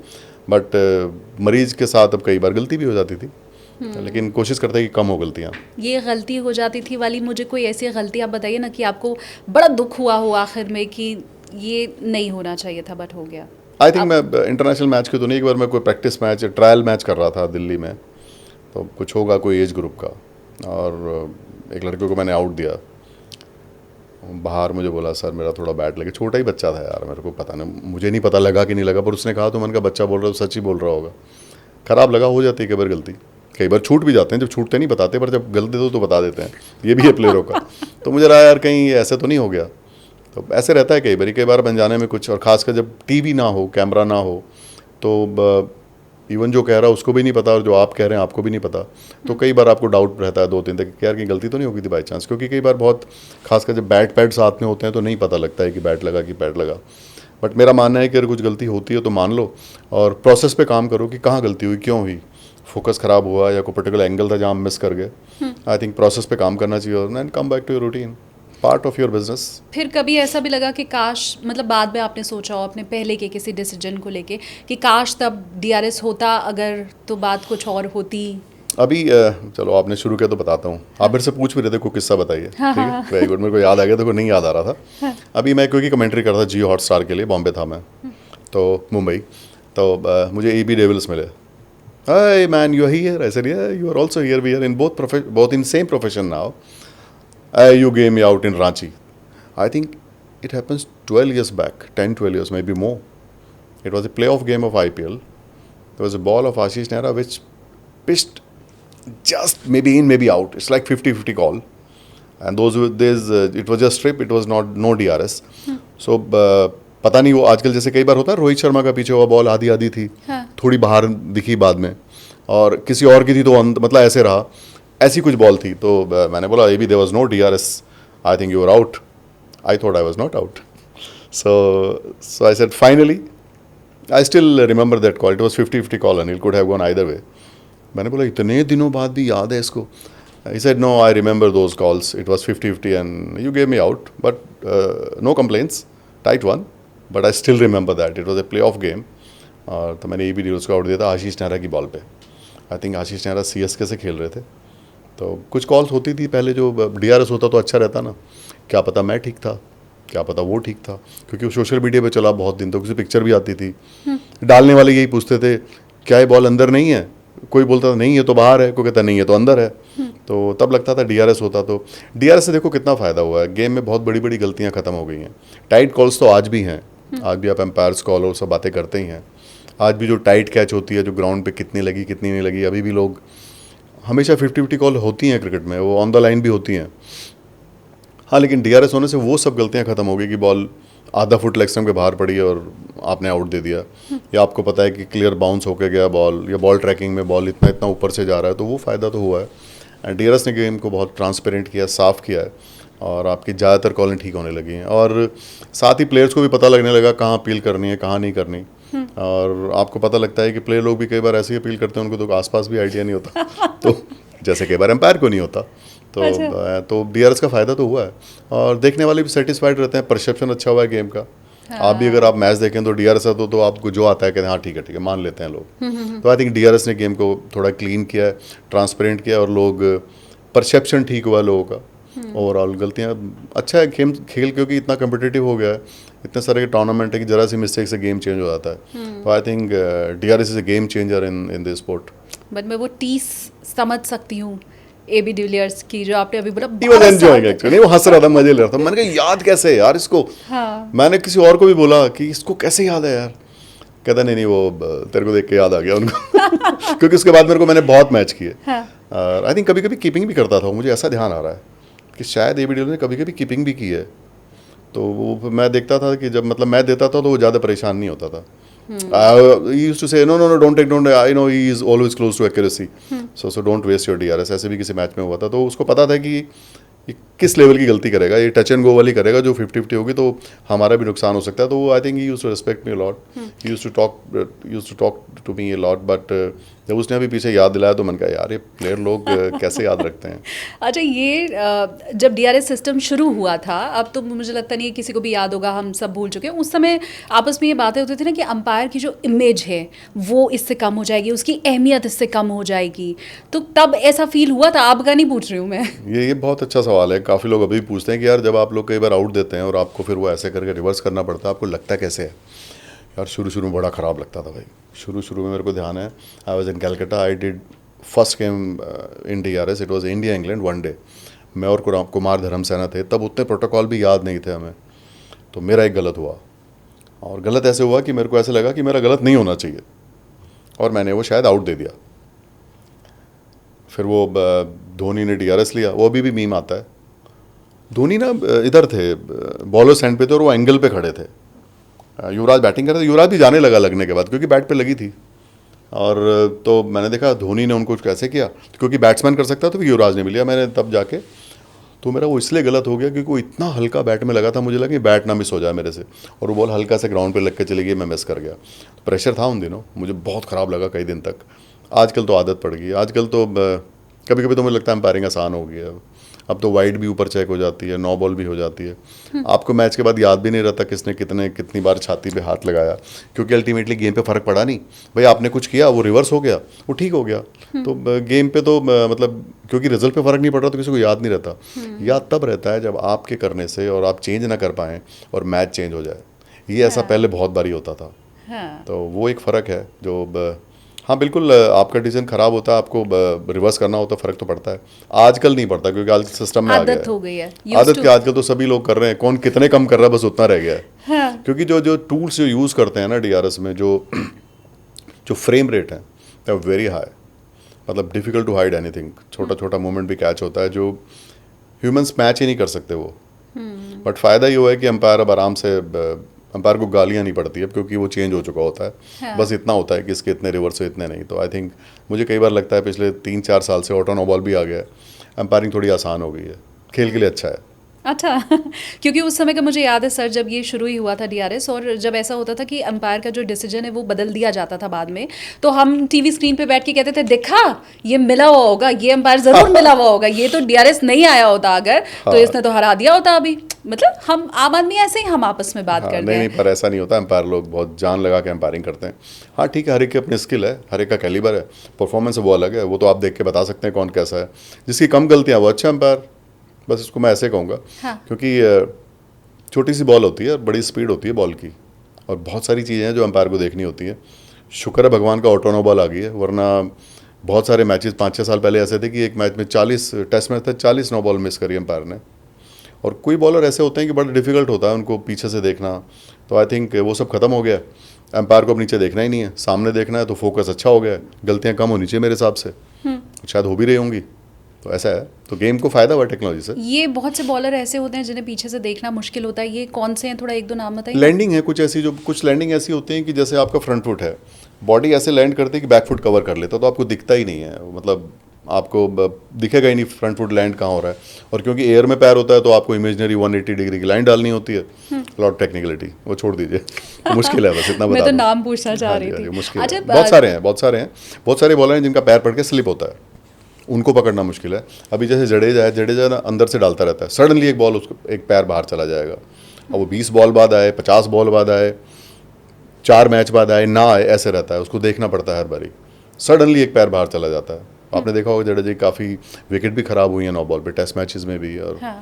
but मरीज के साथ अब कई बार गलती भी हो जाती थी, लेकिन कोशिश करते हैं कि कम हो गलतियाँ। ये गलती हो जाती थी वाली मुझे कोई ऐसी गलती आप बताइए ना कि आपको बड़ा दुख हुआ हो आखिर में कि ये नहीं होना चाहिए था बट हो गया। आई थिंक मैं इंटरनेशनल मैच की तो नहीं, एक बार मैं कोई प्रैक्टिस मैच, ट्रायल मैच कर रहा था दिल्ली में, तो कुछ होगा कोई एज ग्रुप का, और एक लड़के को मैंने आउट दिया, बाहर मुझे बोला सर मेरा थोड़ा बैट लगे, छोटा ही बच्चा था यार, मेरे को पता नहीं, मुझे नहीं पता लगा कि नहीं लगा, पर उसने कहा तो मैंने कहा बच्चा बोल रहा है तो सच ही बोल रहा होगा। ख़राब लगा, हो जाती है कई बार गलती, कई बार छूट भी जाते हैं, जब छूटते नहीं बताते, पर जब गलती दो तो बता देते हैं, ये भी है प्लेयरों का। तो मुझे रहा यार कहीं ऐसे तो नहीं हो गया, तो ऐसे रहता है कई बार अनजाने में कुछ, और ख़ासकर जब टीवी ना हो, कैमरा ना हो, तो इवन जो कह रहा है उसको भी नहीं पता और जो आप कह रहे हैं आपको भी नहीं पता, तो कई बार आपको डाउट रहता है 2-3 तक कि यार की गलती तो नहीं होगी थी बाई चांस, क्योंकि कई बार बहुत खासकर जब बैट पैड साथ में होते हैं तो नहीं पता लगता है कि बैट लगा कि पैड लगा। बट मेरा मानना है कि अगर कुछ गलती होती है तो मान लो और प्रोसेस पे काम करो कि कहाँ गलती हुई, क्यों हुई, फोकस ख़राब हुआ या कोई पर्टिकुलर एंगल था जहाँ मिस कर गए। आई थिंक प्रोसेस पे काम करना चाहिए और come back to your routine, part of your business. फिर कभी ऐसा भी लगा कि काश, मतलब बाद में आपने सोचा हो अपने पहले के किसी डिसीजन को लेके कि काश तब डीआरएस होता अगर, तो बात कुछ और होती? अभी चलो आपने शुरू किया तो बताता हूँ। आप मेरे से पूछ भी रहे थे कोई किस्सा बताइए, ठीक है, वेरी गुड, मेरे को याद आ गया, तो नहीं याद आ रहा था। अभी मैं क्योंकि कमेंट्री कर रहा था जियो हॉटस्टार के लिए, बॉम्बे था मैं, तो मुंबई, तो मुझे AB डेविल्स मिले। Hi man, you are here? I said yeah, you are also here, we are in both in same profession now. You gave me out in Ranchi. I think it happens 12 years back, 10-12 years, maybe more. It was a playoff game of IPL. There was a ball of Ashish Nehra which pitched just maybe in, maybe out. It's like 50-50 call. And it was just strip, it was no DRS. So, पता नहीं वो आजकल जैसे कई बार होता है, रोहित शर्मा का पीछे हुआ बॉल आधी थी, थोड़ी बाहर दिखी बाद में, और किसी और की थी तो मतलब ऐसे रहा, ऐसी कुछ बॉल थी। तो मैंने बोला AB there was no DRS, I think you are out. I thought I was not out, so I said finally, I still remember that call, it was 50-50 call and it could have gone either way. मैंने बोला इतने दिनों बाद भी याद है इसको? He said no, I remember those calls, it was 50-50 and you gave me out, but no complaints, tight one, but I still remember that it was a play of game. और तो मैंने AB डिविलियर्स को out दिया था आशीष नेहरा की ball पे। I think Ashish Nehra CSK से खेल रहे थे, तो कुछ कॉल्स होती थी पहले, जो DRS होता तो अच्छा रहता ना, क्या पता मैं ठीक था, क्या पता वो ठीक था, क्योंकि वो सोशल मीडिया पे चला बहुत दिन, तो किसी पिक्चर भी आती थी, डालने वाले यही पूछते थे क्या ये बॉल अंदर नहीं है, कोई बोलता था नहीं है तो बाहर है, कोई कहता नहीं है तो अंदर है, तो तब लगता था DRS होता। तो DRS से देखो कितना फ़ायदा हुआ है, गेम में बहुत बड़ी बड़ी गलतियाँ ख़त्म हो गई हैं। टाइट कॉल्स तो आज भी हैं, आज भी आप एम्पायर्स कॉल और सब बातें करते ही हैं, आज भी जो टाइट कैच होती है, जो ग्राउंड पे कितनी लगी कितनी नहीं लगी, अभी भी लोग हमेशा 50-50 कॉल होती हैं क्रिकेट में, वो ऑन द लाइन भी होती हैं। हाँ, लेकिन DRS होने से वो सब गलतियाँ ख़त्म हो गई कि बॉल आधा फुट लेग स्टंप के बाहर पड़ी और आपने आउट दे दिया, या आपको पता है कि क्लियर बाउंस होके गया बॉल, या बॉल ट्रैकिंग में बॉल इतना ऊपर से जा रहा है, तो वो फ़ायदा तो हुआ है। एंड DRS ने गेम को बहुत ट्रांसपेरेंट किया, साफ़ किया है, और आपकी ज़्यादातर कॉलें ठीक होने लगी हैं, और साथ ही प्लेयर्स को भी पता लगने लगा कहाँ अपील करनी है कहाँ नहीं करनी। और आपको पता लगता है कि प्लेयर लोग भी कई बार ऐसी अपील करते हैं, उनको तो आसपास भी आइडिया नहीं होता, तो जैसे कई बार एम्पायर को नहीं होता, तो DRS का फ़ायदा तो हुआ है, और देखने वाले भी सेटिस्फाइड रहते हैं, परसेप्शन अच्छा हुआ है गेम का। आप भी अगर आप मैच देखें तो DRS है तो आपको जो आता है कहते हैं हाँ ठीक है मान लेते हैं लोग। तो आई थिंक DRS ने गेम को थोड़ा क्लीन किया है, ट्रांसपेरेंट किया, और लोग परसेप्शन ठीक हुआ लोगों का, ओवरऑल गलतियाँ अच्छा है खेल क्योंकि इतना कम्पिटिटिव हो गया है, इतने सारे टूर्नामेंट है कि जरा सी मिस्टेक से गेम चेंज हो जाता है। तो I think DRS is a game changer in this sport. But मैं वो टीस समझ सकती हूँ AB डिविलियर्स की, जो आपने अभी बोला, ही वाज एंजॉयिंग एक्चुअली, वो हंस रहा था, मजे ले रहा था। मैंने कहा याद कैसे है यार इसको। हाँ। मैंने किसी और को भी बोला कि इसको कैसे याद है यार, कहता नहीं वो तेरे को देख के याद आ गया उनको क्योंकि उसके बाद मेरे को मैंने बहुत मैच किए। आई थिंक कभी कभी कीपिंग भी करता था, मुझे ऐसा ध्यान आ रहा है कि शायद AB डिविलियर्स ने कभी कभी कीपिंग भी की है, तो वो मैं देखता था कि जब मतलब मैं देता था तो वो ज़्यादा परेशान नहीं होता था। He used to say no don't take, I know he is always close to accuracy, so don't waste your DRS। ऐसे भी किसी मैच में हुआ था, तो उसको पता था कि ये किस लेवल की गलती करेगा, ये टच एंड गो वाली करेगा जो 50-50 होगी तो हमारा भी नुकसान हो सकता है। तो I think he used to respect me a lot, he used to talk to me a lot, but जब उसने अभी पीछे याद दिलाया तो मैंने कहा यार ये प्लेयर लोग कैसे याद रखते हैं। अच्छा, ये जब डीआरएस सिस्टम शुरू हुआ था, अब तो मुझे लगता नहीं है किसी को भी याद होगा, हम सब भूल चुके हैं। उस समय आपस में ये बातें होती थी ना कि अंपायर की जो इमेज है वो इससे कम हो जाएगी, उसकी अहमियत इससे कम हो जाएगी, तो तब ऐसा फील हुआ था? आपका नहीं पूछ रही हूँ मैं। ये बहुत अच्छा सवाल है। काफ़ी लोग अभी पूछते हैं कि यार जब आप लोग कई बार आउट देते हैं और आपको फिर वो ऐसे करके रिवर्स करना पड़ता है, आपको लगता कैसे है? यार शुरू में बड़ा ख़राब लगता था भाई। शुरू में मेरे को ध्यान है, I was in Calcutta, I did first game in DRS, it was India England one day. मैं और कुमार धर्मसेना थे, तब उतने प्रोटोकॉल भी याद नहीं थे हमें। तो मेरा एक गलत हुआ, और गलत ऐसे हुआ कि मेरे को ऐसे लगा कि मेरा गलत नहीं होना चाहिए, और मैंने वो शायद आउट दे दिया। फिर वो धोनी ने डीआरएस लिया, वो अभी भी मीम आता है। धोनी ना इधर थे, बॉलर सेंड पे थे और वो एंगल पे खड़े थे। युवराज बैटिंग कर रहे थे, युवराज भी जाने लगा लगने के बाद, क्योंकि बैट पे लगी थी। और तो मैंने देखा धोनी ने उनको कैसे किया, क्योंकि बैट्समैन कर सकता तो भी युवराज ने भी लिया। मैंने तब जाके, तो मेरा वो इसलिए गलत हो गया क्योंकि वो इतना हल्का बैट में लगा था, मुझे लगा कि बैट ना मिस हो जाए मेरे से, और वो बॉल हल्का से ग्राउंड पे लग के चली गई, मैं मिस कर गया। तो प्रेशर था उन दिनों, मुझे बहुत ख़राब लगा कई दिन तक। आजकल तो आदत पड़ गई। आजकल तो कभी कभी तो मुझे लगता है एम्पायरिंग आसान हो गई है। अब तो वाइड भी ऊपर चेक हो जाती है, 9 बॉल भी हो जाती है। आपको मैच के बाद याद भी नहीं रहता किसने कितनी बार छाती पे हाथ लगाया, क्योंकि अल्टीमेटली गेम पे फ़र्क पड़ा नहीं। भाई आपने कुछ किया, वो रिवर्स हो गया, वो ठीक हो गया। तो गेम पे तो मतलब क्योंकि रिजल्ट पे फ़र्क नहीं पड़ रहा तो किसी को याद नहीं रहता। याद तब रहता है जब आपके करने से और आप चेंज ना कर पाएँ और मैच चेंज हो जाए। ये ऐसा पहले बहुत बारी होता था। तो वो एक फ़र्क है जो हाँ बिल्कुल, आपका डिसीजन खराब होता है, आपको रिवर्स करना होता है, फ़र्क तो पड़ता है। आजकल नहीं पड़ता क्योंकि आजकल सिस्टम में आ गया है, आदत हो गई है, आदत के आजकल तो सभी लोग कर रहे हैं, कौन कितने कम कर रहा है बस उतना रह गया है। क्योंकि जो टूल्स जो यूज़ करते हैं ना डीआरएस में, जो फ्रेम रेट है दे आर वेरी हाई, मतलब डिफ़िकल्ट टू हाइड एनीथिंग। छोटा मूवमेंट भी कैच होता है जो ह्यूमंस मैच ही नहीं कर सकते वो। बट फ़ायदा ये हुआ है कि अंपायर अब आराम से, अंपायर को गालियाँ नहीं पड़ती अब, क्योंकि वो चेंज हो चुका होता है। हाँ। बस इतना होता है कि इसके इतने रिवर्स हो, इतने नहीं। तो आई थिंक मुझे कई बार लगता है पिछले 3-4 साल से ऑटो नो बॉल भी आ गया है, अंपायरिंग थोड़ी आसान हो गई है, खेल के लिए अच्छा है। अच्छा क्योंकि उस समय का मुझे याद है सर, जब ये शुरू ही हुआ था डीआरएस, और जब ऐसा होता था कि अंपायर का जो डिसीजन है वो बदल दिया जाता था बाद में, तो हम टीवी स्क्रीन पे बैठ के कहते थे देखा ये मिला हुआ होगा, ये अंपायर जरूर मिला हुआ होगा, ये तो डीआरएस नहीं आया होता अगर तो इसने तो हरा दिया होता अभी। मतलब हम आम आदमी ऐसे ही हम आपस में बात करते हैं। नहीं, पर ऐसा नहीं होता। अंपायर लोग बहुत जान लगा के अंपायरिंग करते हैं। हाँ ठीक है, हर एक की अपनी स्किल है, हर एक का कैलिबर है, परफॉर्मेंस वो अलग है, वो तो आप देख के बता सकते हैं कौन कैसा है। जिसकी कम गलतियाँ वो अच्छा अंपायर, बस इसको मैं ऐसे कहूँगा। हाँ। क्योंकि छोटी सी बॉल होती है, बड़ी स्पीड होती है बॉल की, और बहुत सारी चीज़ें हैं जो अंपायर को देखनी होती है। शुक्र है भगवान का ऑटो नो बॉल आ गई है, वरना बहुत सारे मैचेस 5-6 साल पहले ऐसे थे कि एक मैच में 40 टेस्ट मैच था, 40 नो बॉल मिस करी अंपायर ने। और कोई बॉलर ऐसे होते हैं कि बड़ा डिफिकल्ट होता है उनको पीछे से देखना। तो आई थिंक वो सब खत्म हो गया। अंपायर को अब नीचे देखना ही नहीं है, सामने देखना है, तो फोकस अच्छा हो गया है, गलतियाँ कम होनी चाहिए मेरे हिसाब से, शायद हो भी रही होंगी। तो ऐसा है, तो गेम को फ़ायदा हुआ टेक्नोलॉजी से। ये बहुत से बॉलर ऐसे होते हैं जिन्हें पीछे से देखना मुश्किल होता है, ये कौन से हैं, थोड़ा 1-2 नाम बताइए। लैंडिंग है कुछ ऐसी, जो कुछ लैंडिंग ऐसी होती है कि जैसे आपका फ्रंट फुट है, बॉडी ऐसे लैंड करती है कि बैक फुट कवर कर लेता, तो आपको दिखता ही नहीं है, मतलब आपको दिखेगा ही नहीं फ्रंट फुट लैंड कहाँ हो रहा है। और क्योंकि एयर में पैर होता है तो आपको इमेजनरी 180 डिग्री की लाइन डालनी होती है। लॉट टेक्निकलिटी वो छोड़ दीजिए, तो मुश्किल है, बस इतना बता मैं तो दूं। नाम पूछना चाह हाँ रही जी, हाँ थी। जी, मुश्किल अच्छा, है। बहुत सारे बॉलर हैं जिनका पैर पड़ के स्लिप होता है, उनको पकड़ना मुश्किल है। अभी जैसे जडेजा ना अंदर से डालता रहता है, सडनली एक बॉल उसको एक पैर बाहर चला जाएगा, और वो 20 बॉल बाद आए, 50 बॉल बाद आए, 4 मैच बाद आए ना आए, ऐसे रहता है, उसको देखना पड़ता है हर बारी। सडनली एक पैर बाहर चला जाता है। आपने देखा होगा जडेजा की काफ़ी विकेट भी खराब हुई हैं 9 बॉल पे, टेस्ट मैचेस में भी। और हाँ।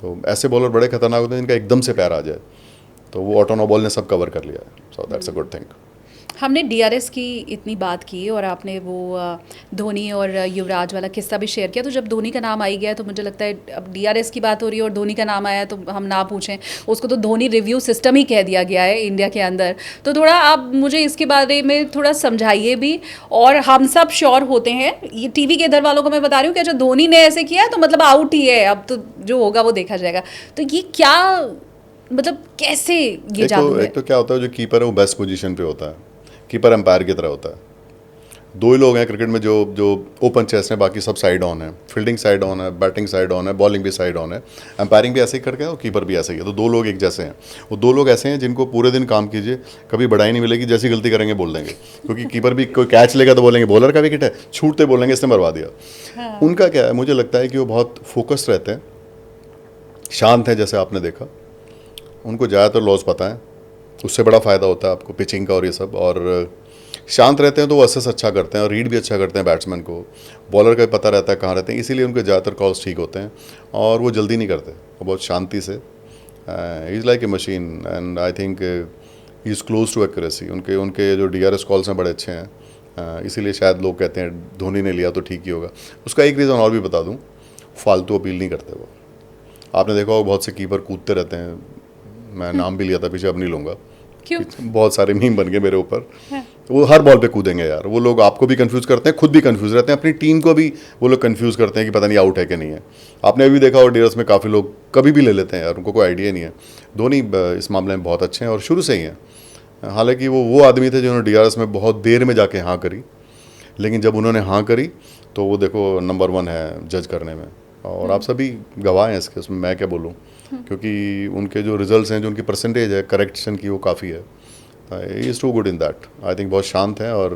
तो ऐसे बॉलर बड़े खतरनाक होते हैं जिनका एकदम से पैर आ जाए, तो वो ऑटो नो बॉल ने सब कवर कर लिया है। So that's a good thing. हमने डीआरएस की इतनी बात की और आपने वो धोनी और युवराज वाला किस्सा भी शेयर किया, तो जब धोनी का नाम आ ही गया तो मुझे लगता है अब डीआरएस की बात हो रही है और धोनी का नाम आया तो हम ना पूछें, उसको तो धोनी रिव्यू सिस्टम ही कह दिया गया है इंडिया के अंदर। तो थोड़ा आप मुझे इसके बारे में थोड़ा समझाइए भी, और हम सब श्योर होते हैं, ये टीवी के इधर वालों को मैं बता रही हूँ कि अच्छा धोनी ने ऐसे किया तो मतलब आउट ही है, अब तो जो होगा वो देखा जाएगा। तो ये क्या, मतलब कैसे ये जादू है? एक तो क्या होता है, जो कीपर है वो बेस्ट पोजीशन पे होता है, कीपर अंपायर की तरह होता है। दो ही लोग हैं क्रिकेट में जो जो ओपन चेस हैं, बाकी सब साइड ऑन है। फील्डिंग साइड ऑन है, बैटिंग साइड ऑन है, बॉलिंग भी साइड ऑन है, एम्पायरिंग भी ऐसे ही करके है और कीपर भी ऐसे ही है। तो दो लोग एक जैसे हैं। वो दो लोग ऐसे हैं जिनको पूरे दिन काम कीजिए, कभी बढ़ाई नहीं मिलेगी, जैसी गलती करेंगे बोल देंगे, क्योंकि कीपर भी कोई कैच लेगा तो बोलेंगे बॉलर का विकेट है, छूटते बोलेंगे इसने मरवा दिया। उनका क्या है, मुझे लगता है कि वो बहुत फोकस्ड रहते हैं, शांत हैं, जैसे आपने देखा। उनको ज़्यादातर लॉस पता है, उससे बड़ा फ़ायदा होता है आपको पिचिंग का और ये सब। और शांत रहते हैं तो वो असेस अच्छा करते हैं और रीड भी अच्छा करते हैं बैट्समैन को। बॉलर का भी पता रहता है कहाँ रहते हैं, इसीलिए उनके ज़्यादातर कॉल्स ठीक होते हैं और वो जल्दी नहीं करते, वो बहुत शांति से। He is like a machine and I think he is close to accuracy. उनके उनके जो DRS कॉल्स हैं बड़े अच्छे हैं, इसीलिए शायद लोग कहते हैं धोनी ने लिया तो ठीक ही होगा। उसका एक रीज़न और भी बता दूँ, फालतू अपील नहीं करते वो। आपने देखा होगा बहुत से कीपर कूदते रहते हैं, मैं नाम भी लिया था पीछे, अब नहीं लूँगा, क्यों? बहुत सारे मीम बन गए मेरे ऊपर। वो हर बॉल पे कूदेंगे यार, वो लोग आपको भी कंफ्यूज करते हैं, खुद भी कंफ्यूज रहते हैं, अपनी टीम को भी वो लोग कंफ्यूज करते हैं कि पता नहीं आउट है कि नहीं है। आपने अभी देखा और DRS में काफ़ी लोग कभी भी ले लेते हैं यार, उनको कोई आइडिया नहीं है। धोनी इस मामले में बहुत अच्छे हैं और शुरू से ही हैं। हालांकि वो आदमी थे जिन्होंने DRS में बहुत देर में जाके हाँ करी, लेकिन जब उन्होंने हाँ करी तो वो देखो नंबर 1 है जज करने में, और आप सभी गवाह हैं इसके, उसमें मैं क्या बोलूँ, क्योंकि उनके जो रिजल्ट्स हैं, जो उनकी परसेंटेज है करेक्शन की, वो काफ़ी है। He is too good in that. I think बहुत शांत है और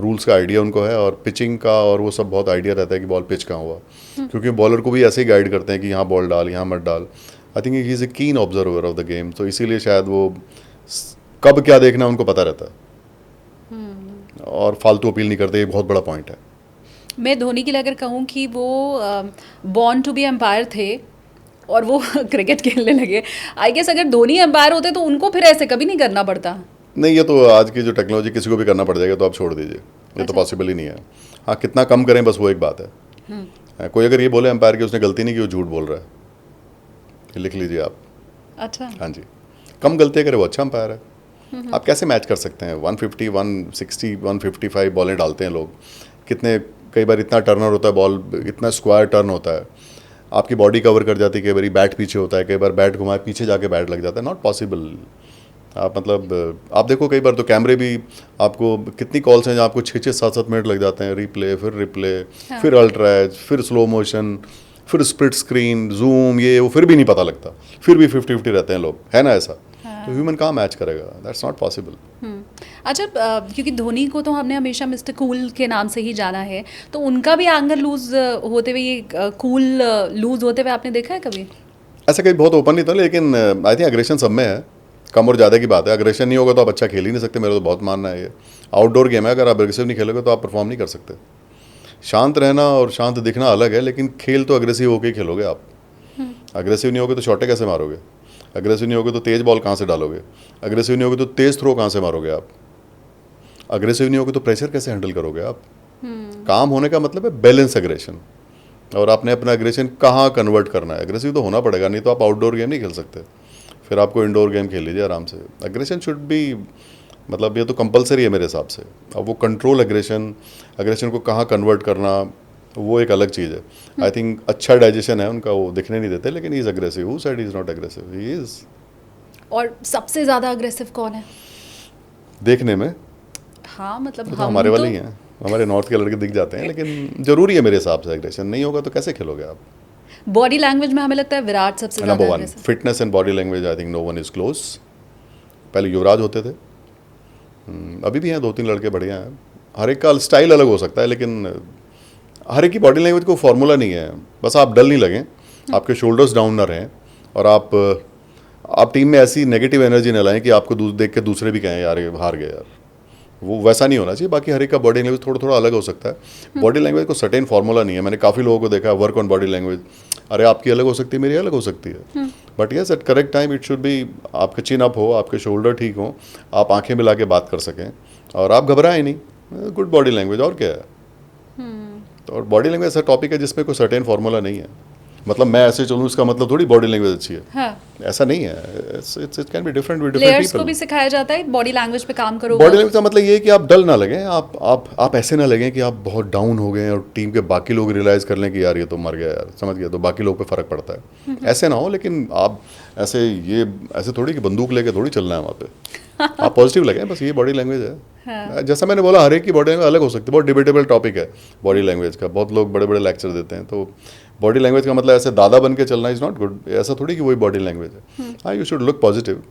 रूल्स का आइडिया उनको है, और पिचिंग का और वो सब बहुत आइडिया रहता है कि बॉल पिच कहाँ हुआ, क्योंकि बॉलर को भी ऐसे ही गाइड करते हैं कि यहाँ बॉल डाल, यहाँ मत डाल। आई थिंक ही इज़ ए कीन ऑब्जर्वर ऑफ द गेम, तो इसीलिए शायद वो कब क्या देखना उनको पता रहता है और फालतू अपील नहीं करते, ये बहुत बड़ा पॉइंट है। मैं धोनी के लिए अगर कहूँ कि वो बॉर्न टू बी एम्पायर थे और वो क्रिकेट खेलने लगे, आई गेस अगर धोनी एम्पायर होते तो उनको फिर ऐसे कभी नहीं करना पड़ता। नहीं, ये तो आज की जो टेक्नोलॉजी किसी को भी करना पड़ जाएगा, तो आप छोड़ दीजिए, ये तो पॉसिबल ही नहीं है। हाँ, कितना कम करें बस वो एक बात है। कोई अगर ये बोले एम्पायर की उसने गलती नहीं की, वो झूठ बोल रहा है, ये लिख लीजिए आप। अच्छा। हाँ जी, कम गलतियाँ करे वो अच्छा एम्पायर है। आप कैसे मैच कर सकते हैं? 150, 160, 155 बॉलें डालते हैं लोग, कितने, कई बार इतना टर्नर होता है बॉल, इतना स्क्वायर टर्न होता है, आपकी बॉडी कवर कर जाती है, कई बार बैट पीछे होता है, कई बार बैट घुमाए पीछे जाके बैट लग जाता है, नॉट पॉसिबल। आप मतलब आप देखो कई बार तो कैमरे भी आपको, कितनी कॉल्स हैं जहाँ आपको 6-6, 7-7 मिनट लग जाते हैं, रिप्ले फिर रिप्ले, फिर अल्ट्रा एज, फिर स्लो मोशन, फिर स्प्लिट स्क्रीन, जूम, ये वो, फिर भी नहीं पता लगता, फिर भी 50-50 रहते हैं लोग, है ना ऐसा? तो ह्यूमन कहाँ मैच करेगा? That's not possible. अच्छा, क्योंकि धोनी को तो हमने हमेशा मिस्टर कूल के नाम से ही जाना है, तो उनका भी एंगर लूज होते हुए, ये कूल लूज होते हुए आपने देखा है कभी? ऐसा कहीं बहुत ओपन नहीं था, लेकिन आई थिंक अग्रेशन सब में है, कम और ज़्यादा की बात है। अग्रेशन नहीं होगा तो आप अच्छा खेल ही नहीं सकते, मेरा तो बहुत मानना है। ये आउटडोर गेम है, अगर आप अग्रेसिव नहीं खेलोगे तो आप परफॉर्म नहीं कर सकते। शांत रहना और शांत दिखना अलग है, लेकिन खेल तो अग्रेसिव होकर ही खेलोगे आप। अग्रेसिव नहीं होगे तो शॉटे कैसे मारोगे? अग्रेसिव नहीं होगे तो तेज़ बॉल कहाँ से डालोगे? अग्रेसिव नहीं होगे तो तेज़ थ्रो कहाँ से मारोगे आप? अग्रेसिव नहीं होगे तो प्रेशर कैसे हैंडल करोगे आप? काम होने का मतलब है बैलेंस एग्रेशन, और आपने अपना एग्रेशन कहाँ कन्वर्ट करना है। एग्रेसिव तो होना पड़ेगा, नहीं तो आप आउटडोर गेम नहीं खेल सकते, फिर आपको इंडोर गेम खेल लीजिए आराम से। एग्रेशन शुड बी, मतलब ये तो कंपलसरी है मेरे हिसाब से। अब वो कंट्रोल एग्रेशन को कहाँ कन्वर्ट करना, वो एक अलग चीज़ है। आई थिंक अच्छा डाइजेशन है उनका, वो दिखने नहीं देते, लेकिन he is aggressive. Who said he is not aggressive? He is. और सबसे ज़्यादा अग्रेसिव कौन है देखने में? हाँ, मतलब तो हमारे वाले ही हैं, हमारे नॉर्थ के लड़के दिख जाते हैं, लेकिन ज़रूरी है मेरे हिसाब से। एग्रेशन नहीं होगा तो कैसे खेलोगे आप? बॉडी लैंग्वेज में हमें लगता है विराट सबसे ज़्यादा number 1 aggressive। Fitness and body language, I think no one is close. पहले युवराज होते थे, अभी भी हैं 2-3 लड़के बढ़िया हैं। हर एक का स्टाइल अलग हो सकता है, लेकिन हर एक की बॉडी लैंग्वेज को फॉर्मूला नहीं है। बस आप डल नहीं लगें, आपके शोल्डर्स डाउन ना रहें, और आप टीम में ऐसी नेगेटिव एनर्जी न लाएं कि आपको देख के दूसरे भी कहें यार ये हार गए यार। वो वैसा नहीं होना चाहिए। बाकी हर एक का बॉडी लैंग्वेज थोड़ा थोड़ा अलग हो सकता है। बॉडी लैंग्वेज को सर्टेन फार्मूला नहीं है। मैंने काफ़ी लोगों को देखा है, वर्क ऑन बॉडी लैंग्वेज। अरे आपकी अलग हो सकती है, मेरी अलग हो सकती है, but yes at correct time it should be, आपके चिन अप हो, आपके शोल्डर ठीक हो, आप आंखें मिला के बात कर सकें, और आप घबराएं नहीं। गुड बॉडी लैंग्वेज, और क्या है। तो और बॉडी लैंग्वेज ऐसा टॉपिक है जिसमें कोई सर्टेन फार्मूला नहीं है। मतलब मैं ऐसे चलूँ इसका मतलब थोड़ी बॉडी लैंग्वेज अच्छी है, हाँ, ऐसा नहीं है। It can be different with different players को पीपल। भी सिखाया जाता है बॉडी लैंग्वेज पे काम करो। बॉडी लैंग्वेज का मतलब ये है कि आप डल ना लगें, आप ऐसे ना लगें कि आप बहुत डाउन हो गए और टीम के बाकी लोग रियलाइज़ कर लें कि यार ये तो मर गया यार, समझ गया, तो बाकी लोग पे फ़र्क पड़ता है। ऐसे ना हो, लेकिन आप ऐसे थोड़ी कि बंदूक लेके थोड़ी चलना है वहाँ पे। आप पॉजिटिव लगें, बस ये बॉडी लैंग्वेज है। जैसा मैंने बोला, हर एक की बॉडी लैंग्वेज अलग हो सकती है, बहुत डिबेटेबल टॉपिक है बॉडी लैंग्वेज का, बहुत लोग बड़े बड़े लेक्चर देते हैं। तो बॉडी लैंग्वेज का मतलब ऐसे दादा बन के चलना इज़ नॉट गुड, ऐसा थोड़ी कि वही बॉडी लैंग्वेज है। हाँ, यू शुड लुक पॉजिटिव।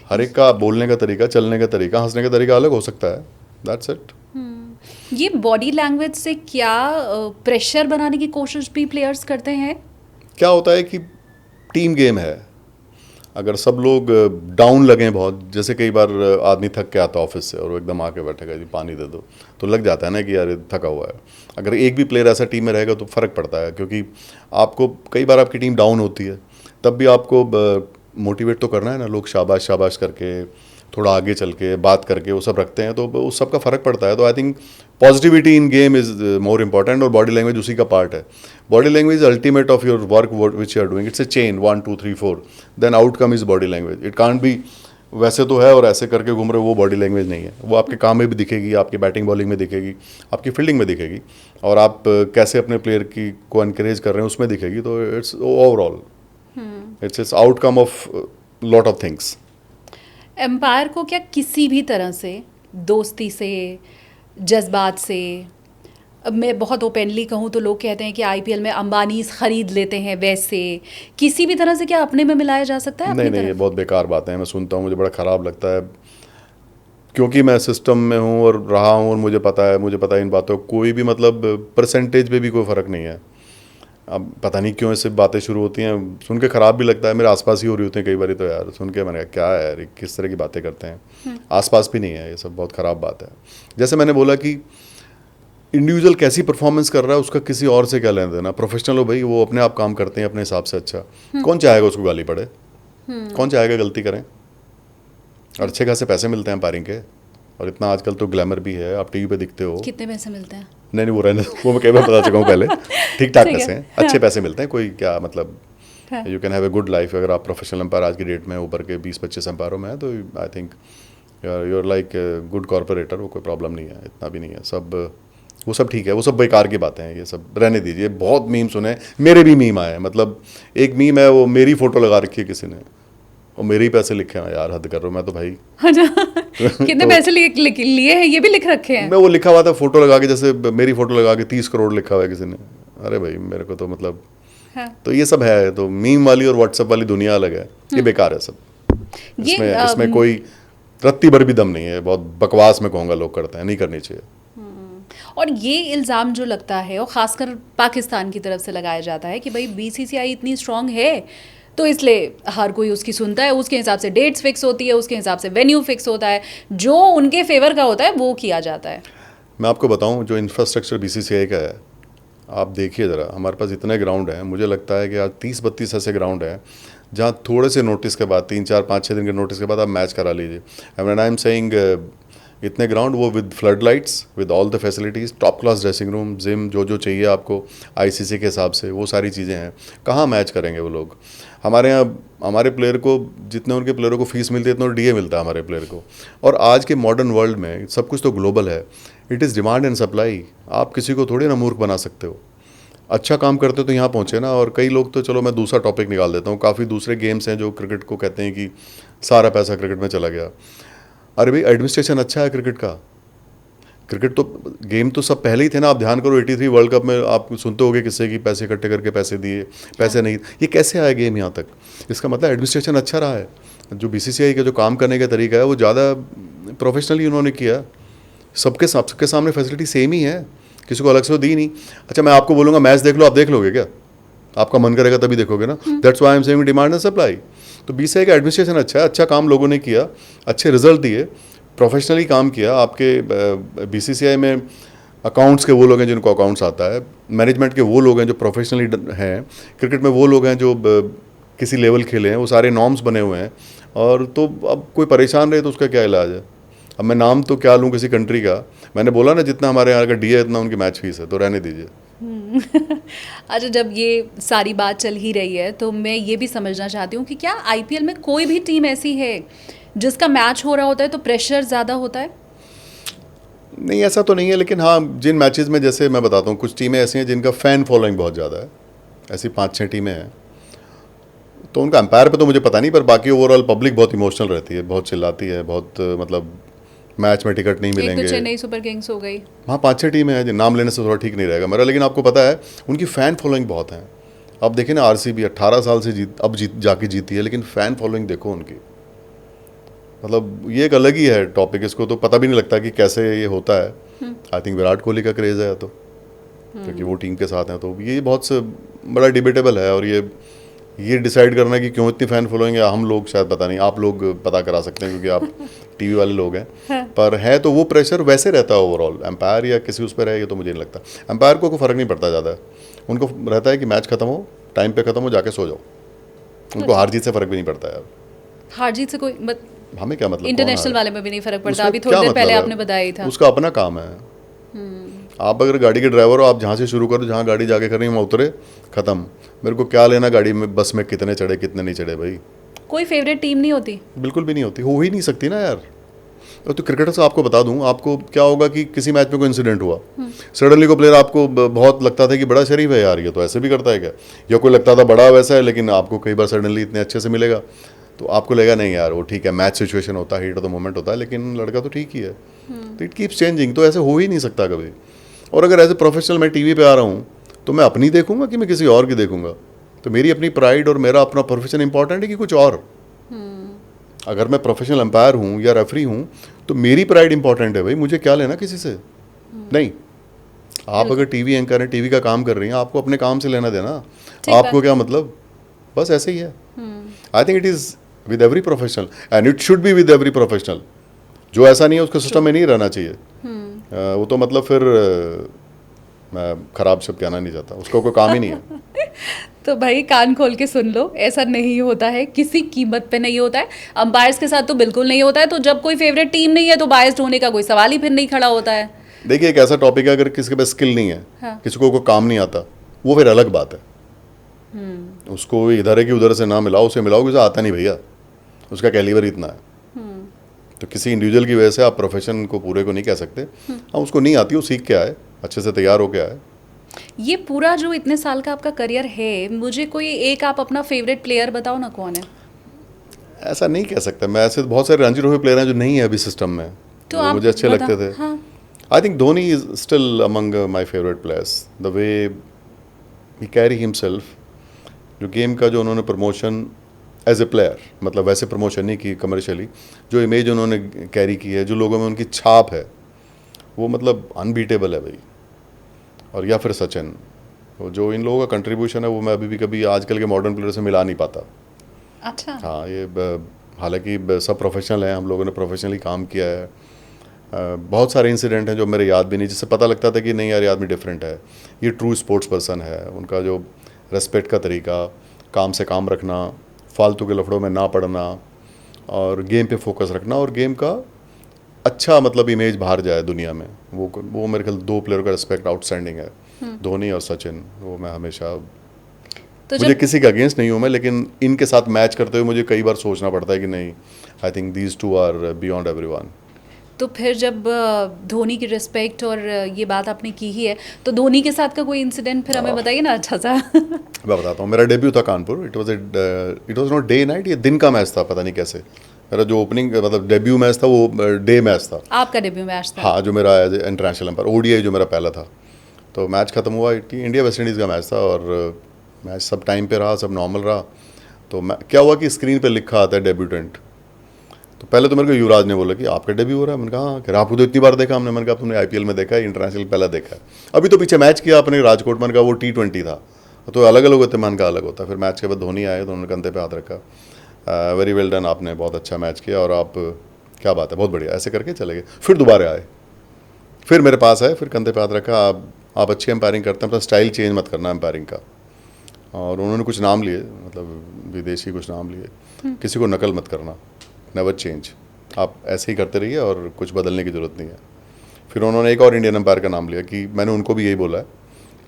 हर एक का बोलने का तरीका, चलने का तरीका, हंसने का तरीका अलग हो सकता है, दैट्स इट। ये बॉडी लैंग्वेज से क्या प्रेशर बनाने की कोशिश भी प्लेयर्स करते हैं? क्या होता है कि टीम गेम है, अगर सब लोग डाउन लगें बहुत, जैसे कई बार आदमी थक के आता है ऑफिस से और वो एकदम आके बैठेगा जी पानी दे दो, तो लग जाता है ना कि यार ये थका हुआ है। अगर एक भी प्लेयर ऐसा टीम में रहेगा तो फ़र्क पड़ता है, क्योंकि आपको कई बार आपकी टीम डाउन होती है, तब भी आपको मोटिवेट तो करना है ना, लोग शाबाश शाबाश करके थोड़ा आगे चल के बात करके वो सब रखते हैं, तो उस सब का फ़र्क पड़ता है। तो I think positivity in game is more important, और बॉडी लैंग्वेज उसी का पार्ट है। Body language ultimate of your work which you are doing, it's a chain 1 2 3 4, then outcome is body language. It can't be वैसे तो है और ऐसे करके घूम रहे हो, वो बॉडी लैंग्वेज नहीं है। वो आपके काम में भी दिखेगी, आपकी बैटिंग बॉलिंग में दिखेगी, आपकी फील्डिंग में दिखेगी, और आप कैसे अपने प्लेयर को एनकरेज कर रहे हैं उसमें दिखेगी। तो it's overall it's outcome of lot of things. Umpire को क्या किसी भी तरह से, दोस्ती से, जज्बात से, अब मैं बहुत ओपनली कहूँ तो लोग कहते हैं कि आईपीएल में अंबानी ख़रीद लेते हैं, वैसे किसी भी तरह से क्या अपने में मिलाया जा सकता है? नहीं नहीं, ये बहुत बेकार बात है, मैं सुनता हूँ, मुझे बड़ा ख़राब लगता है, क्योंकि मैं सिस्टम में हूँ और रहा हूँ और मुझे पता है इन बातों का कोई भी मतलब परसेंटेज पे भी कोई फ़र्क नहीं है। अब पता नहीं क्यों ऐसे बातें शुरू होती हैं, सुन के ख़राब भी लगता है। मेरे आसपास ही हो रही होती हैं कई बार, तो यार सुन के मैंने कहा क्या है यार, किस तरह की बातें करते हैं। आसपास भी नहीं है, ये सब बहुत ख़राब बात है। जैसे मैंने बोला कि इंडिविजुअल कैसी परफॉर्मेंस कर रहा है उसका किसी और से क्या लेना देना। प्रोफेशनल हो भाई, वो अपने आप काम करते हैं अपने हिसाब से। अच्छा, कौन चाहेगा उसको गाली पड़े, कौन चाहेगा गलती करें, और अच्छे खासे पैसे मिलते हैं एम्पायरिंग के, और इतना आजकल तो ग्लैमर भी है, आप टीवी पे दिखते हो। कितने पैसे मिलते हैं? नहीं वो रहने वो मैं कई बार बता चुका हूँ पहले। ठीक ठाक ठीक है, पैसे हैं, हाँ। अच्छे पैसे मिलते हैं, कोई क्या मतलब, हाँ। You can have a good life. अगर आप प्रोफेशनल एम्पायर आज की डेट में ऊपर के 20-25 एम्पायरों में है, तो I think you are like good corporator, वो कोई प्रॉब्लम नहीं है, इतना भी नहीं है। सब वो सब ठीक है, वो सब बेकार की बातें हैं, ये सब रहने दीजिए। बहुत मीम सुने, मेरे भी मीम आए, मतलब एक मीम है वो मेरी फ़ोटो लगा रखी है किसी ने, और मेरे ही पैसे लिखे हैं। यार हद कर रहा हूँ मैं तो भाई। अच्छा, कितने पैसे लिए हैं ये भी लिख रखे हैं? मैं वो लिखा हुआ था फोटो लगा के, जैसे मेरी फोटो लगा के 30 करोड़ लिखा हुआ है किसी ने। अरे भाई मेरे को तो मतलब, हाँ। तो ये सब है। तो मीम वाली और व्हाट्सएप वाली दुनिया अलग है, ये बेकार है सब। इसमें कोई रत्ती भर भी दम नहीं है, बहुत बकवास में कहूँगा लोग करते हैं, नहीं करनी चाहिए। और ये इल्ज़ाम जो लगता है, और ख़ासकर पाकिस्तान की तरफ से लगाया जाता है कि भाई बीसीसीआई इतनी स्ट्रांग है तो इसलिए हर कोई उसकी सुनता है, उसके हिसाब से डेट्स फिक्स होती है, उसके हिसाब से वेन्यू फिक्स होता है, जो उनके फेवर का होता है वो किया जाता है। मैं आपको बताऊं, जो इंफ्रास्ट्रक्चर बीसीसीआई का है, आप देखिए ज़रा, हमारे पास इतने ग्राउंड हैं, मुझे लगता है कि आज 30-32 ऐसे ग्राउंड हैं जहाँ थोड़े से नोटिस के बाद, 3-4-5-6 दिन के नोटिस के बाद आप मैच करा लीजिए। आई एम सेइंग इतने ग्राउंड, वो with flood lights, with all the facilities, top class dressing room, gym, जो चाहिए आपको आईसीसी के हिसाब से, वो सारी चीज़ें हैं। कहाँ मैच करेंगे वो लोग? हमारे यहाँ हमारे प्लेयर को जितने उनके प्लेयरों को फीस मिलती है इतना डीए मिलता है हमारे प्लेयर को। और आज के मॉडर्न वर्ल्ड में सब कुछ तो ग्लोबल है, it is demand and supply. आप किसी को थोड़ी ना मूर्ख बना सकते हो। अच्छा काम करते तो यहाँ पहुँचे ना। और कई लोग तो, चलो मैं दूसरा टॉपिक निकाल देता हूँ, काफ़ी दूसरे गेम्स हैं जो क्रिकेट को कहते हैं कि सारा पैसा क्रिकेट में चला गया। अरे भाई एडमिनिस्ट्रेशन अच्छा है क्रिकेट का, क्रिकेट तो गेम तो सब पहले ही थे ना। आप ध्यान करो 83 वर्ल्ड कप में आप सुनते होगे किससे कि पैसे इकट्ठे करके पैसे दिए, पैसे नहीं, ये कैसे आया गेम यहाँ तक? इसका मतलब एडमिनिस्ट्रेशन अच्छा रहा है। जो बीसीसीआई का जो काम करने का तरीका है वो ज़्यादा प्रोफेशनली उन्होंने किया। सबके सामने फैसिलिटी सेम ही है, किसी को अलग से दी नहीं। अच्छा मैं आपको बोलूँगा मैच देख लो, आप देख लोगे क्या? आपका मन करेगा तभी देखोगे ना। That's why I am saying demand and supply. तो बीसीसीआई का एडमिनिस्ट्रेशन अच्छा है, अच्छा काम लोगों ने किया, अच्छे रिजल्ट दिए, प्रोफेशनली काम किया। आपके बीसीसीआई में अकाउंट्स के वो लोग हैं जिनको अकाउंट्स आता है, मैनेजमेंट के वो लोग हैं जो प्रोफेशनली हैं, क्रिकेट में वो लोग हैं जो किसी लेवल खेले हैं, वो सारे नॉर्म्स बने हुए हैं। और तो अब कोई परेशान रहे तो उसका क्या इलाज है? अब मैं नाम तो क्या लूँ किसी कंट्री का? मैंने बोला ना जितना हमारे यहाँ का डी है इतना उनकी मैच फीस है, तो रहने दीजिए। अच्छा, जब ये सारी बात चल ही रही है तो मैं ये भी समझना चाहती हूँ कि क्या आईपीएल में कोई भी टीम ऐसी है जिसका मैच हो रहा होता है तो प्रेशर ज़्यादा होता है? नहीं, ऐसा तो नहीं है, लेकिन हाँ, जिन मैचेस में जैसे मैं बताता हूँ, कुछ टीमें ऐसी हैं जिनका फ़ैन फॉलोइंग बहुत ज़्यादा है, ऐसी 5-6 टीमें हैं, तो उनका एम्पायर पे तो मुझे पता नहीं, पर बाकी ओवरऑल पब्लिक बहुत इमोशनल रहती है, बहुत चिल्लाती है, बहुत मतलब मैच में टिकट नहीं एक तो मिलेंगे। चेन्नई सुपर किंग्स हो गई। हाँ, 5-6 टीमें हैं, नाम लेने से थोड़ा ठीक नहीं रहेगा मेरा, लेकिन आपको पता है उनकी फ़ैन फॉलोइंग बहुत है। अब देखिए ना, आरसीबी 18 साल से जाके जीती है, लेकिन फ़ैन फॉलोइंग देखो उनकी, मतलब ये एक अलग ही है टॉपिक, इसको तो पता भी नहीं लगता कि कैसे ये होता है। आई थिंक विराट कोहली का क्रेज़ है तो, क्योंकि वो टीम के साथ हैं, तो ये बहुत से बड़ा डिबेटेबल है। और ये डिसाइड करना कि क्यों इतनी फ़ैन फॉलोइंग है, हम लोग शायद पता नहीं, आप लोग पता करा सकते हैं क्योंकि आप टीवी वाले लोग हैं। पर है तो वो प्रेशर वैसे रहता है ओवरऑल, एम्पायर या किसी उस पर है, ये तो मुझे नहीं लगता। एम्पायर को कोई फ़र्क नहीं पड़ता ज़्यादा, उनको रहता है कि मैच ख़त्म हो, टाइम पे ख़त्म हो, जाके सो जाओ, उनको हार जीत से फ़र्क भी नहीं पड़ता यार। हार जीत से कोई हमें क्या मतलब, इंटरनेशनल वाले में भी नहीं फर्क पड़ता। उसका अभी थोड़ी क्या देर पहले मतलब है? आपने बताया ही था। उसका अपना काम है। आप अगर गाड़ी के ड्राइवर हो, आप जहाँ से शुरू करो, जहाँ गाड़ी जाके करनी वहाँ उतरे, ख़त्म। मेरे को क्या लेना गाड़ी में, बस में कितने चढ़े कितने नहीं चढ़े भाई। कोई फेवरेट टीम नहीं होती? बिल्कुल भी नहीं होती, हो ही नहीं सकती ना यार। तो क्रिकेटर से आपको बता दूं, आपको क्या होगा कि किसी मैच में कोई इंसिडेंट हुआ, सडनली को प्लेयर आपको बहुत लगता था कि बड़ा शरीफ है यार, ये तो ऐसे भी करता है क्या, या कोई लगता था बड़ा वैसा है, लेकिन आपको कई बार सडनली इतने अच्छे से मिलेगा तो आपको लगेगा नहीं यार वो ठीक है, मैच सिचुएशन होता है, हीट ऑफ द मोमेंट होता है, लेकिन लड़का तो ठीक ही है। तो इट कीप्स चेंजिंग, तो ऐसे हो ही नहीं सकता कभी। और अगर एज ए प्रोफेशनल मैं टीवी पे आ रहा हूँ तो मैं अपनी देखूंगा कि मैं किसी और की देखूंगा? तो मेरी अपनी प्राइड और मेरा अपना प्रोफेशन इंपॉर्टेंट है कि कुछ और? अगर मैं प्रोफेशनल एम्पायर हूँ या रेफरी हूँ तो मेरी प्राइड इंपॉर्टेंट है भाई, मुझे क्या लेना किसी से? नहीं, आप अगर टीवी एंकर हैं, टीवी का काम कर रही हैं, आपको अपने काम से लेना देना, आपको क्या मतलब? बस ऐसे ही है। I think it is with every professional and it should be with every professional. जो ऐसा नहीं है उसके सिस्टम में नहीं रहना चाहिए। वो तो मतलब फिर मैं खराब शब्द कहना नहीं चाहता, उसका कोई काम ही नहीं है। तो भाई कान खोल के सुन लो, ऐसा नहीं होता है, किसी कीमत पे नहीं होता है। अंपायर्स के साथ तो बिल्कुल नहीं होता है। तो जब कोई फेवरेट टीम नहीं है तो बायस्ड होने का कोई सवाल ही फिर नहीं खड़ा होता है। देखिए, एक ऐसा टॉपिक है, अगर किसी के पास स्किल नहीं है, हाँ। किसी को कोई काम नहीं आता, वो फिर अलग बात है। उसको इधर है कि उधर से ना मिलाओ, उसे मिलाओ, उसे आता नहीं भैया, उसका कैलिबर इतना है। तो किसी इंडिविजुअल की वजह से आप प्रोफेशन को पूरे को नहीं कह सकते। हाँ, उसको नहीं आती, वो सीख के आए, अच्छे से तैयार होके आए। ये पूरा जो इतने साल का आपका करियर है, मुझे कोई एक आप अपना फेवरेट प्लेयर बताओ ना, कौन है? ऐसा नहीं कह सकता मैं, ऐसे बहुत सारे रणजी ट्रॉफी प्लेयर हैं जो नहीं है अभी सिस्टम में, तो वो आप मुझे अच्छे लगते थे। हाँ। I think Dhoni is still among my favourite players, the way he carry himself, जो गेम का जो उन्होंने प्रमोशन एज ए प्लेयर, मतलब वैसे प्रमोशन नहीं की कमर्शियली, जो इमेज उन्होंने कैरी की है, जो लोगों में उनकी छाप है, वो मतलब अनबीटेबल है भाई। और या फिर सचिन, वो जो इन लोगों का कंट्रीब्यूशन है वो मैं अभी भी कभी आजकल के मॉडर्न प्लेयर से मिला नहीं पाता। अच्छा। हाँ, ये हालांकि सब प्रोफेशनल हैं, हम लोगों ने प्रोफेशनली काम किया है। बहुत सारे इंसिडेंट हैं जो मेरे याद भी नहीं, जिससे पता लगता था कि नहीं यार, ये आदमी डिफरेंट है, ये ट्रू स्पोर्ट्स पर्सन है। उनका जो रेस्पेक्ट का तरीका, काम से काम रखना, फालतू के लफड़ों में ना पड़ना, और गेम पे फोकस रखना, और गेम का अच्छा मतलब इमेज बाहर जाए दुनिया में, वो मेरे ख्याल दो प्लेयर का रिस्पेक्ट आउटस्टैंडिंग है, धोनी और सचिन। वो मैं हमेशा, तो मुझे किसी का अगेंस्ट नहीं हूँ मैं, लेकिन इनके साथ मैच करते हुए मुझे कई बार सोचना पड़ता है कि नहीं, I think these two are beyond everyone. तो फिर जब धोनी की रिस्पेक्ट और ये बात आपने की ही है, तो धोनी के साथ का कोई इंसिडेंट फिर हमें बताइए ना अच्छा सा। मैं बताता हूँ, मेरा डेब्यू था Kanpur. It was not day night, ये दिन का मैच था, पता नहीं कैसे। मेरा जो ओपनिंग मतलब डेब्यू मैच था वो डे मैच था। आपका डेब्यू मैच था? हाँ, जो मेरा एज इंटरनेशनल एम्पायर, ओडीआई जो मेरा पहला था। तो मैच खत्म हुआ, इंडिया वेस्ट इंडीज़ का मैच था, और मैच सब टाइम पे रहा, सब नॉर्मल रहा। तो क्या हुआ कि स्क्रीन पे लिखा आता है डेब्यूटेंट। तो पहले तो मेरे को युवराज ने बोला कि आपका डेब्यू हो रहा है। मैंने कहा हाँ। कह रहा आपको तो इतनी बार देखा हमने। मैंने कहा तुमने आईपीएल में देखा है, इंटरनेशनल पहला देखा है, अभी तो पीछे मैच किया आपने राजकोट। मैंने कहा वो T20 था, तो अलग अलग होते, मन का अलग होता। फिर मैच के बाद धोनी आए तो उन्होंने कंधे पे हाथ रखा, वेरी वेल डन, आपने बहुत अच्छा मैच किया, और आप क्या बात है, बहुत बढ़िया, ऐसे करके चले गए। फिर दोबारा आए, फिर मेरे पास आए, फिर कंधे पे हाथ रखा, आप अच्छी एम्पायरिंग करते हैं, अपना स्टाइल चेंज मत करना एम्पायरिंग का। और उन्होंने कुछ नाम लिए, मतलब विदेशी कुछ नाम लिए, किसी को नकल मत करना, नेवर चेंज, आप ऐसे ही करते रहिए और कुछ बदलने की ज़रूरत नहीं है। फिर उन्होंने एक और इंडियन एम्पायर का नाम लिया कि मैंने उनको भी यही बोला है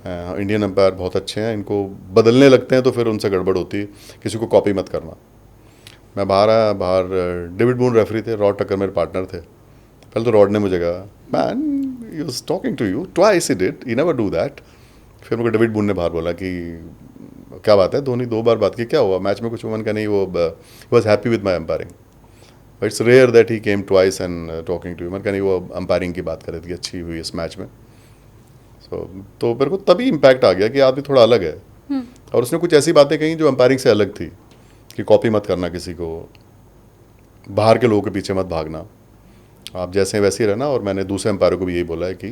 इंडियन एम्पायर बहुत अच्छे हैं, इनको बदलने लगते हैं तो फिर उनसे गड़बड़ होती है, किसी को कॉपी मत करना। मैं बाहर डेविड बून रेफरी थे, रॉड टकर मेरे पार्टनर थे। पहले तो रॉड ने मुझे कहा, man he was talking to you twice, he did, he never do that. फिर मुझे डेविड बून ने बाहर बोला कि क्या बात है, धोनी 2 बार बात की, क्या हुआ मैच में कुछ हुआ? का नहीं, वो was happy with my umpiring. It's rare that he came twice and talking to you. मैंने कहा नहीं, वो एम्पायरिंग की बात कर रही थी, अच्छी हुई इस मैच में। तो मेरे को तभी इम्पैक्ट आ गया कि आदमी थोड़ा अलग है। और उसने कुछ ऐसी बातें कही जो एम्पायरिंग से अलग थी, कि कॉपी मत करना किसी को, बाहर के लोगों के पीछे मत भागना, आप जैसे हैं वैसे ही रहना। और मैंने दूसरे एम्पायर को भी यही बोला है कि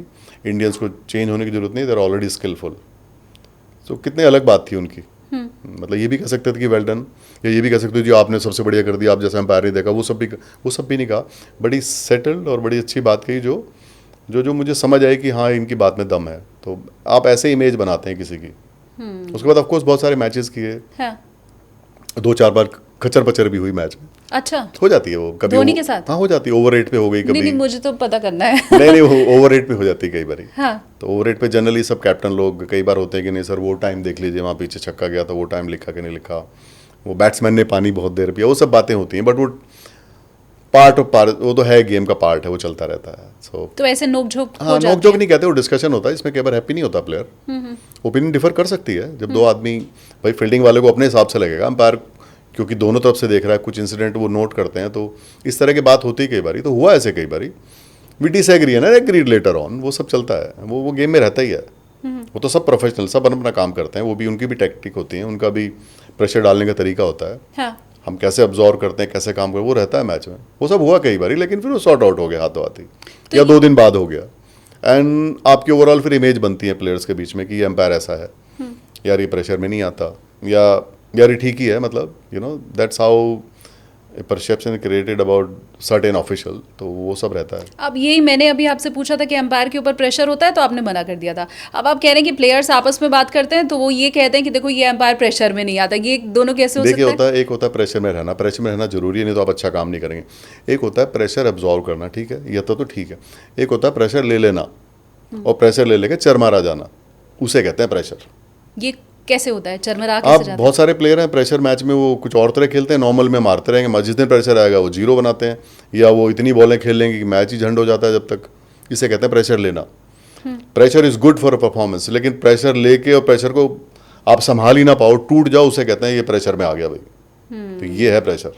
इंडियंस को चेंज होने की जरूरत नहीं, दे आर ऑलरेडी स्किलफुल। तो कितने अलग बात थी उनकी। मतलब ये भी कह सकते थे कि वेल डन, या ये भी कह सकते थे जो आपने सबसे बढ़िया कर दिया, आप जैसा एम्पायर नहीं देखा, वो सब भी नहीं कहा। बड़ी सेटल्ड और बड़ी अच्छी बात कही जो मुझे समझ आई कि हाँ, इनकी बात में दम है। तो आप ऐसे इमेज बनाते हैं किसी की। उसके बाद ऑफकोर्स बहुत सारे मैचेस किए, हाँ। 2-4 बार खचर पचर भी हुई मैच में। अच्छा, हो जाती है वो कभी, धोनी के साथ? हाँ हो जाती है, ओवर रेट पे हो गई कभी। नहीं, मुझे तो पता करना है। नहीं वो ओवर रेट पे हो जाती है कई बार। हाँ। तो ओवर रेट पे जनरली सब कैप्टन लोग कई बार होते हैं कि नहीं सर वो टाइम देख लीजिए, वहाँ पीछे छक्का गया था, वो टाइम लिखा कि नहीं लिखा, वो बैट्समैन ने पानी बहुत देर पिया, वो सब बातें होती हैं। बट वो पार्ट वो तो है, गेम का पार्ट है, वो चलता रहता है। तो ऐसे नोकझोंक हाँ, नोकझोंक नहीं कहते, वो डिस्कशन होता है, इसमें कई बार हैप्पी नहीं होता प्लेयर। ओपिनियन डिफर कर सकती है जब दो आदमी, भाई फील्डिंग वाले को अपने हिसाब से लगेगा, अंपायर क्योंकि दोनों तरफ से देख रहा है, कुछ इंसिडेंट वो नोट करते हैं, तो इस तरह की बात होती है कई बारी। तो हुआ ऐसे कई बारी, वी डिसएग्री है ना, एग्रीड लेटर ऑन, वो सब चलता है, वो गेम में रहता ही है। वो तो सब प्रोफेशनल, सब अपना काम करते हैं, वो भी उनकी भी टैक्टिक होती है, उनका भी प्रेशर डालने का तरीका होता है। हाँ। हम कैसे ऑब्जॉर्व करते हैं, कैसे काम करते हैं, वो रहता है मैच में। वो सब हुआ कई बारी, लेकिन फिर वो सॉर्ट आउट हो गया हाथों हाथ ही, या 2 दिन बाद हो गया। एंड आपकी ओवरऑल फिर इमेज बनती है प्लेयर्स के बीच में कि ये एम्पायर ऐसा है, यार ये प्रेशर में नहीं आता, या यार ये ठीक ही है, मतलब that's how perception created about certain official. तो वो सब रहता है। अब यही मैंने अभी आपसे पूछा था कि एम्पायर के ऊपर प्रेशर होता है, तो आपने मना कर दिया था। अब आप कह रहे हैं कि प्लेयर्स आपस में बात करते हैं तो वो ये कहते हैं कि देखो ये एम्पायर प्रेशर में नहीं आता, ये दोनों कैसे हो सकता है? देखिए, एक होता है प्रेशर में रहना, प्रेशर में रहना जरूरी है, नहीं तो आप अच्छा काम नहीं करेंगे। एक होता है प्रेशर एब्जॉर्व करना, ठीक है, ये तो ठीक है। एक होता है प्रेशर ले लेना, और प्रेशर ले लेके चरमरा जाना, उसे कहते हैं प्रेशर। ये कैसे होता है, चरमरा कैसे आप जाता है? बहुत सारे प्लेयर हैं प्रेशर मैच में वो कुछ और तरह खेलते हैं, नॉर्मल में मारते रहेंगे, जिस दिन प्रेशर आएगा वो 0 बनाते हैं, या वो इतनी बॉलें खेल लेंगे कि मैच ही झंड हो जाता है जब तक। इसे कहते हैं प्रेशर लेना। Pressure is good for a performance, लेकिन प्रेशर लेके और प्रेशर को आप संभाल ही ना पाओ, टूट जाओ, उसे कहते हैं ये प्रेशर में आ गया भाई। तो ये है प्रेशर।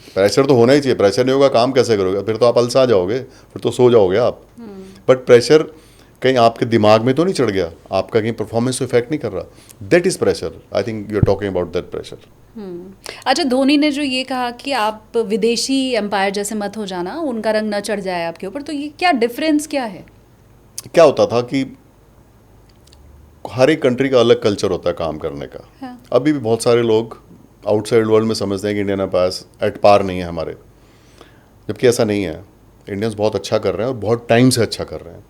प्रेशर तो होना ही चाहिए, प्रेशर नहीं होगा काम कैसे करोगे? फिर तो आप अलसा जाओगे, फिर तो सो जाओगे आप। बट प्रेशर कहीं आपके दिमाग में तो नहीं चढ़ गया, आपका कहीं परफॉर्मेंस को इफेक्ट नहीं कर रहा, that is pressure. I think you are talking about that pressure. अच्छा, धोनी ने जो ये कहा कि आप विदेशी एम्पायर जैसे मत हो जाना, उनका रंग न चढ़ जाए आपके ऊपर, तो ये क्या डिफरेंस क्या है? क्या होता था कि हर एक कंट्री का अलग कल्चर होता है काम करने का। हाँ। अभी भी बहुत सारे लोग आउटसाइड वर्ल्ड में समझते हैं कि इंडियन एम्पायर्स एट पार नहीं है हमारे, जबकि ऐसा नहीं है। इंडियंस बहुत अच्छा कर रहे हैं और बहुत टाइम से अच्छा कर रहे हैं।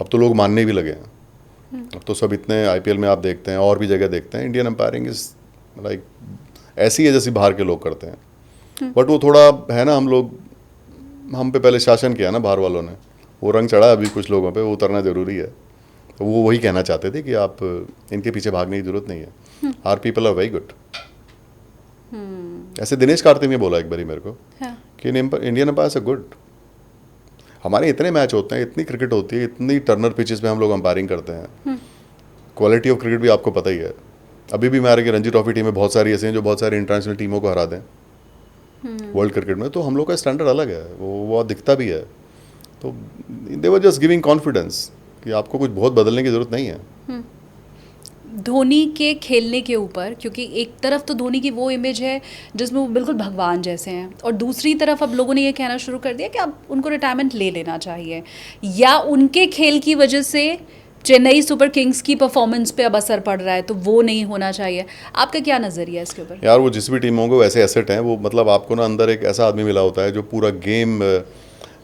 अब तो लोग मानने भी लगे हैं। अब तो सब इतने IPL में आप देखते हैं और भी जगह देखते हैं, इंडियन एम्पायरिंग इज लाइक ऐसी है जैसी बाहर के लोग करते हैं। बट वो थोड़ा है ना, हम पे पहले शासन किया ना बाहर वालों ने, वो रंग चढ़ा अभी कुछ लोगों पे, वो उतरना ज़रूरी है। तो वो वही कहना चाहते थे कि आप इनके पीछे भागने की जरूरत नहीं है, our people are very good. ऐसे दिनेश कार्तिक ने बोला एक बारी मेरे को, हाँ। कि इंडियन एम्पायर्स आर गुड। हमारे इतने मैच होते हैं, इतनी क्रिकेट होती है, इतनी टर्नर पिचेस पे हम लोग अंपायरिंग करते हैं। क्वालिटी ऑफ क्रिकेट भी आपको पता ही है। अभी भी हमारे रणजी ट्रॉफी टीम में बहुत सारी ऐसे हैं जो बहुत सारी इंटरनेशनल टीमों को हरा दें वर्ल्ड क्रिकेट में। तो हम लोग का स्टैंडर्ड अलग है, वो दिखता भी है। तो दे वर जस्ट गिविंग कॉन्फिडेंस कि आपको कुछ बहुत बदलने की जरूरत नहीं है। धोनी के खेलने के ऊपर, क्योंकि एक तरफ तो धोनी की वो इमेज है जिसमें वो बिल्कुल भगवान जैसे हैं, और दूसरी तरफ अब लोगों ने ये कहना शुरू कर दिया कि अब उनको रिटायरमेंट ले लेना चाहिए, या उनके खेल की वजह से चेन्नई सुपर किंग्स की परफॉर्मेंस पे अब असर पड़ रहा है, तो वो नहीं होना चाहिए। आपका क्या नज़रिया है इसके ऊपर? यार वो जिस भी टीम होंगे वैसे एसेट हैं वो, मतलब आपको ना अंदर एक ऐसा आदमी मिला होता है जो पूरा गेम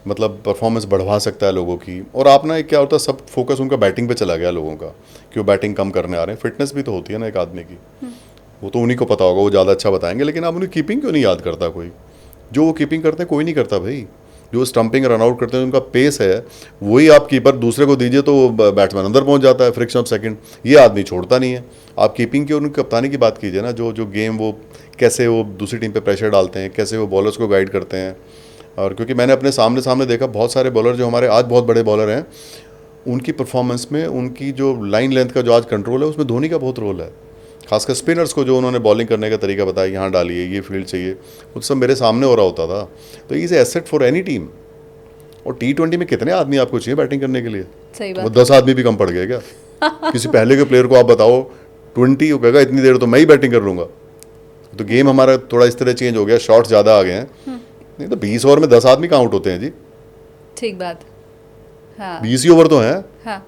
मतलब परफॉर्मेंस बढ़वा सकता है लोगों की। और आप ना, एक क्या होता है, सब फोकस उनका बैटिंग पे चला गया लोगों का, कि वो बैटिंग कम करने आ रहे हैं। फिटनेस भी तो होती है ना एक आदमी की, वो तो उन्हीं को पता होगा, वो ज़्यादा अच्छा बताएंगे। लेकिन आप उन्हें कीपिंग क्यों नहीं याद करता कोई? जो वो कीपिंग करते हैं कोई नहीं करता भाई। जो स्टंपिंग रन आउट करते हैं उनका पेस है, वही आप कीपर दूसरे को दीजिए तो बैट्समैन अंदर पहुंच जाता है फ्रिक्शन ऑफ सेकंड। ये आदमी छोड़ता नहीं है। आप कीपिंग की और उनकी कप्तानी की बात कीजिए ना, जो जो गेम वो कैसे वो दूसरी टीम पे प्रेशर डालते हैं, कैसे वो बॉलर्स को गाइड करते हैं। और क्योंकि मैंने अपने सामने देखा बहुत सारे बॉलर जो हमारे आज बहुत बड़े बॉलर हैं, उनकी परफॉर्मेंस में उनकी जो लाइन लेंथ का जो आज कंट्रोल है उसमें धोनी का बहुत रोल है। खासकर स्पिनर्स को जो उन्होंने बॉलिंग करने का तरीका बताया, यहाँ डालिए, ये फील्ड चाहिए, वो सब मेरे सामने हो रहा होता था। तो is asset for any team. और T20 में कितने आदमी आपको चाहिए बैटिंग करने के लिए? सही बात। वो 10 आदमी भी कम पड़ गए क्या? किसी पहले के प्लेयर को आप बताओ 20, वो कहेगा इतनी देर तो मैं ही बैटिंग कर लूँगा। तो गेम हमारा थोड़ा इस तरह चेंज हो गया, शॉट्स ज़्यादा आ गए हैं। नहीं तो 20 ओवर में 10 आदमी कहाँ आउट होते हैं जी? ठीक बात। हाँ 20 ही ओवर तो हैं। हाँ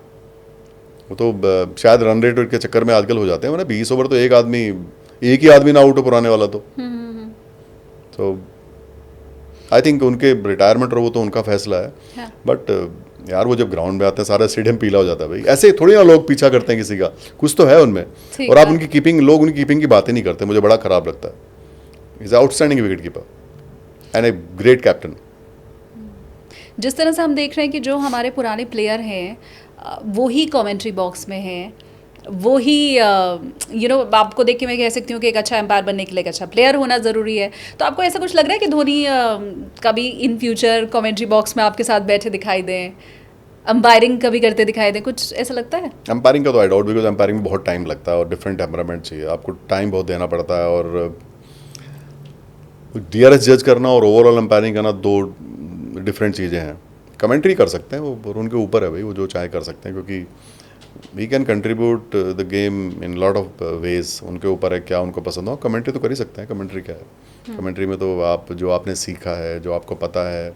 वो तो शायद रन रेट के चक्कर में आजकल हो जाते हैं, वरना 20 ओवर तो एक ही आदमी ना आउट हो पुराने वाला। तो आई थिंक उनके रिटायरमेंट रहो तो उनका फैसला है। हाँ। बट यार वो जब ग्राउंड में आते हैं सारा स्टेडियम पीला हो जाता है भाई। ऐसे थोड़ी ना लोग पीछा करते हैं किसी का, कुछ तो है उनमें। और आप उनकी कीपिंग की बातें नहीं करते, मुझे बड़ा खराब लगता है। Is outstanding wicket keeper and a great captain. जिस तरह से हम देख रहे हैं कि जो हमारे पुराने प्लेयर हैं वो ही कमेंट्री बॉक्स में हैं, वो ही आपको देख के मैं कह सकती हूँ कि एक अच्छा एम्पायर बनने के लिए एक अच्छा प्लेयर होना ज़रूरी है। तो आपको ऐसा कुछ लग रहा है कि धोनी कभी इन फ्यूचर कमेंट्री बॉक्स में आपके साथ बैठे दिखाई दें, अंपायरिंग कभी करते दिखाई दें, कुछ ऐसा लगता है? अंपायरिंग का तो आई डाउट, बिकॉज अंपायरिंग में बहुत टाइम लगता है और डिफरेंट टेम्परामेंट चाहिए, आपको टाइम बहुत देना पड़ता है। और DRS जज करना और ओवरऑल अंपायरिंग करना दो डिफरेंट चीज़ें हैं। कमेंट्री कर सकते हैं वो, और उनके ऊपर है भाई, वो जो चाहे कर सकते हैं, क्योंकि we can contribute the game in lot of ways. उनके ऊपर है क्या उनको पसंद हो, कमेंट्री तो कर ही सकते हैं। कमेंट्री क्या है? कमेंट्री में तो आप जो आपने सीखा है, जो आपको पता है,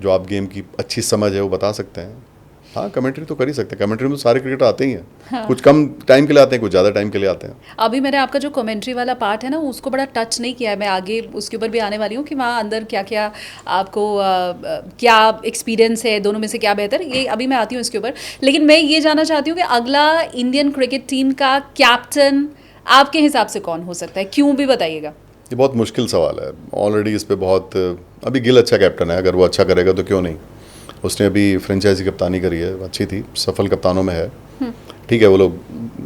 जो आप गेम की अच्छी समझ है वो बता सकते हैं। हाँ कमेंट्री तो कर ही सकते हैं। कमेंट्री में तो सारे क्रिकेटर आते ही हैं। हाँ। कुछ कम टाइम के लिए आते हैं, कुछ ज़्यादा टाइम के लिए आते हैं। अभी मैंने आपका जो कमेंट्री वाला पार्ट है ना उसको बड़ा टच नहीं किया है, मैं आगे उसके ऊपर भी आने वाली हूँ कि वहाँ अंदर क्या क्या आपको क्या एक्सपीरियंस है, दोनों में से क्या बेहतर, ये अभी मैं आती हूँ इसके ऊपर। लेकिन मैं ये जानना चाहती हूँ कि अगला इंडियन क्रिकेट टीम का कैप्टन आपके हिसाब से कौन हो सकता है, क्यों भी बताइएगा। ये बहुत मुश्किल सवाल है। ऑलरेडी इस पर बहुत, अभी गिल अच्छा कैप्टन है, अगर वो अच्छा करेगा तो क्यों नहीं। उसने अभी फ्रेंचाइजी कप्तानी करी है, अच्छी थी, सफल कप्तानों में है। ठीक है वो लोग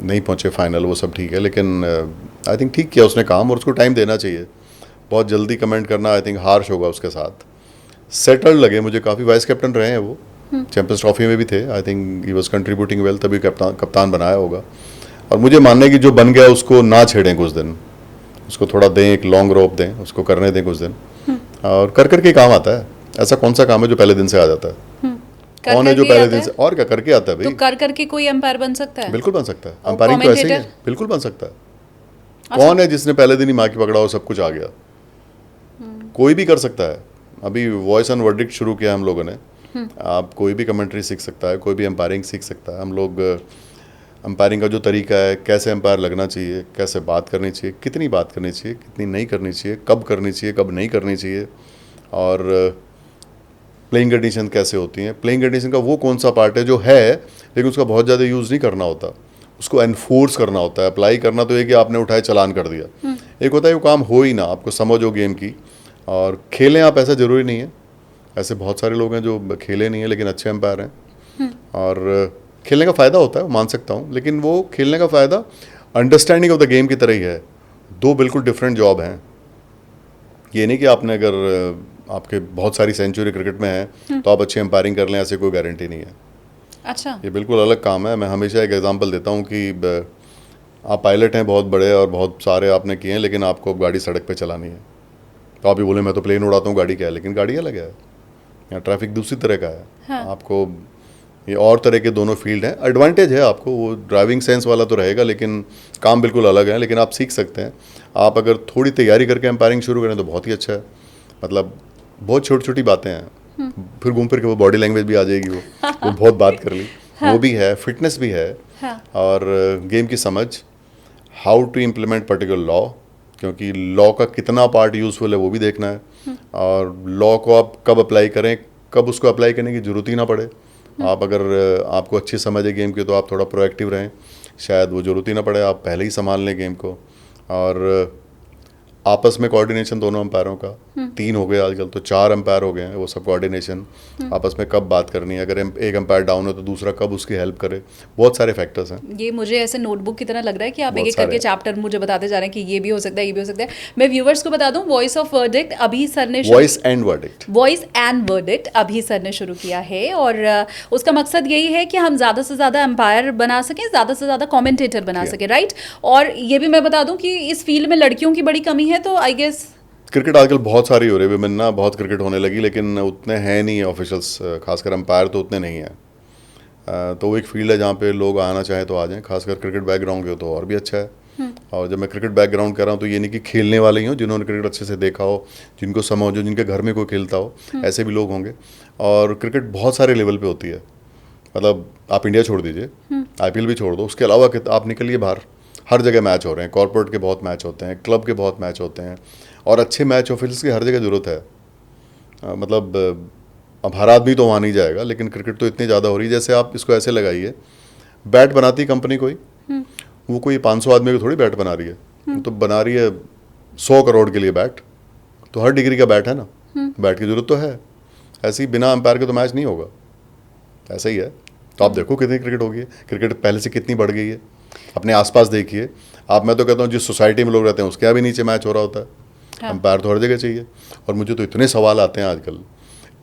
नहीं पहुंचे फाइनल, वो सब ठीक है, लेकिन आई थिंक ठीक किया उसने काम, और उसको टाइम देना चाहिए। बहुत जल्दी कमेंट करना आई थिंक हार्श होगा उसके साथ। सेटल्ड लगे मुझे काफ़ी। वाइस कैप्टन रहे हैं वो, चैंपियंस ट्रॉफी में भी थे। आई think he was contributing well, तभी कप्तान बनाया होगा। और मुझे मानने की जो बन गया उसको ना छेड़ें कुछ दिन, उसको थोड़ा दें, एक लॉन्ग रोप दें, उसको करने दें कुछ दिन, और कर करके काम आता है। ऐसा कौन सा काम है जो पहले दिन से आ जाता है? कौन है जो पहले दिन से, और क्या करके आता है भाई? तो कर करके कोई एम्पायर बन सकता है? बिल्कुल बन सकता है। अंपायरिंग तो ऐसे ही है, बिल्कुल बन सकता है। अच्छा। कौन है जिसने पहले दिन ही माँ की पकड़ा और सब कुछ आ गया? कोई भी कर सकता है। अभी वॉइस एंड वर्डिक्ट शुरू किया हम लोगों ने। आप कोई भी कमेंट्री सीख सकता है, कोई भी अंपायरिंग सीख सकता है। हम लोग अंपायरिंग का जो तरीका है, कैसे अंपायर लगना चाहिए, कैसे बात करनी चाहिए, कितनी बात करनी चाहिए, कितनी नहीं करनी चाहिए, कब करनी चाहिए, कब नहीं करनी चाहिए, और प्लेइंग कंडीशन कैसे होती हैं। प्लेइंग कंडीशन का वो कौन सा पार्ट है जो है लेकिन उसका बहुत ज़्यादा यूज़ नहीं करना होता, उसको एनफोर्स करना होता है। अप्लाई करना तो एक कि आपने उठाए चलान कर दिया, एक होता है वो काम हो ही ना, आपको समझ हो गेम की और खेलें आप, ऐसा ज़रूरी नहीं है। ऐसे बहुत सारे लोग हैं जो खेले नहीं हैं लेकिन अच्छे एम्पायर हैं, और खेलने का फ़ायदा होता है, मान सकता हूँ, लेकिन वो खेलने का फ़ायदा अंडरस्टैंडिंग ऑफ द गेम की तरह ही है। दो बिल्कुल डिफरेंट जॉब हैं। ये नहीं कि आपने अगर आपके बहुत सारी सेंचुरी क्रिकेट में है तो आप अच्छी एम्पायरिंग कर लें, ऐसे कोई गारंटी नहीं है। अच्छा, ये बिल्कुल अलग काम है। मैं हमेशा एक एग्जांपल देता हूँ कि आप पायलट हैं बहुत बड़े और बहुत सारे आपने किए हैं, लेकिन आपको गाड़ी सड़क पे चलानी है। तो आप ही बोले मैं तो प्लेन उड़ाता हूँ, गाड़ी क्या है, लेकिन गाड़ी अलग है, यहाँ ट्रैफिक दूसरी तरह का है। हाँ। आपको ये और तरह के दोनों फील्ड हैं। एडवांटेज है आपको, वो ड्राइविंग सेंस वाला तो रहेगा, लेकिन काम बिल्कुल अलग है। लेकिन आप सीख सकते हैं। आप अगर थोड़ी तैयारी करके एम्पायरिंग शुरू करें तो बहुत ही अच्छा है। मतलब बहुत छोटी छोटी बातें हैं, फिर घूम फिर के वो बॉडी लैंग्वेज भी आ जाएगी, वो बहुत बात कर ली। हाँ। वो भी है, फिटनेस भी है। हाँ। और गेम की समझ, how to implement particular law, क्योंकि लॉ का कितना पार्ट यूज़फुल है वो भी देखना है। और लॉ को आप कब अप्लाई करें, कब उसको अप्लाई करने की ज़रूरत ही ना पड़े। आप अगर आपको अच्छी समझ है गेम की तो आप थोड़ा प्रोएक्टिव रहें, शायद वो ज़रूरत ही ना पड़े, आप पहले ही संभाल लें गेम को। और आपस में कोऑर्डिनेशन दोनों अंपायरों का, 3 हो गए आजकल तो 4 अंपायर हो गए हैं, वो सब कोऑर्डिनेशन, आपस में कब बात करनी है, अगर एक अंपायर डाउन हो तो दूसरा कब उसकी हेल्प करे, बहुत सारे फैक्टर्स हैं। ये मुझे ऐसे नोटबुक की तरह लग रहा है कि आप बहुत एक एक करके सारे। चैप्टर मुझे बताते जा रहे हैं कि ये भी हो सकता है, ये भी हो सकता है। मैं व्यूवर्स को बता दूं, वॉइस ऑफ वर्डिक्ट अभी सर ने voice and verdict, voice and verdict अभी सर ने शुरू किया है और उसका मकसद यही है कि हम ज़्यादा से ज़्यादा एम्पायर बना सकें, ज़्यादा से ज़्यादा कमेंटेटर बना सकें, राइट। और ये भी मैं बता दूं कि इस फील्ड में लड़कियों की बड़ी कमी है, तो आई गेस क्रिकेट आजकल बहुत सारी हो रही है, विमेन ना बहुत क्रिकेट होने लगी, लेकिन उतने हैं नहीं ऑफिशियल्स, खासकर अंपायर तो उतने नहीं हैं। तो वो एक फील्ड है जहाँ पे लोग आना चाहें तो आ जाएं, खासकर क्रिकेट बैकग्राउंड के हो तो और भी अच्छा है। और जब मैं क्रिकेट बैकग्राउंड कर रहा हूँ तो ये नहीं कि खेलने वाले ही हों, जिन्होंने क्रिकेट अच्छे से देखा हो, जिनको समझ हो, जिनके घर में कोई खेलता हो, ऐसे भी लोग होंगे। और क्रिकेट बहुत सारे लेवल पे होती है, मतलब आप इंडिया छोड़ दीजिए, आईपीएल भी छोड़ दो, उसके अलावा आप निकलिए बाहर, हर जगह मैच हो रहे हैं, कॉर्पोरेट के बहुत मैच होते हैं, क्लब के बहुत मैच होते हैं, और अच्छे मैच ऑफिस की हर जगह ज़रूरत है। मतलब अब हर आदमी तो वहाँ नहीं जाएगा, लेकिन क्रिकेट तो इतनी ज़्यादा हो रही है। जैसे आप इसको ऐसे लगाइए, बैट बनाती कंपनी कोई, वो कोई 500 आदमी को थोड़ी बैट बना रही है, तो बना रही है 100 करोड़ के लिए बैट, तो हर डिग्री का बैट है ना, बैट की ज़रूरत तो है। ऐसे ही बिना अंपायर के तो मैच नहीं होगा, ऐसा ही है। तो आप देखो कितनी क्रिकेट होगी है, क्रिकेट पहले से कितनी बढ़ गई है, अपने आसपास देखिए आप। मैं तो कहता हूँ जिस सोसाइटी में लोग रहते हैं उसके यहाँ भी नीचे मैच हो रहा होता है। अंपायर तो हर जगह चाहिए। और मुझे तो इतने सवाल आते हैं आजकल,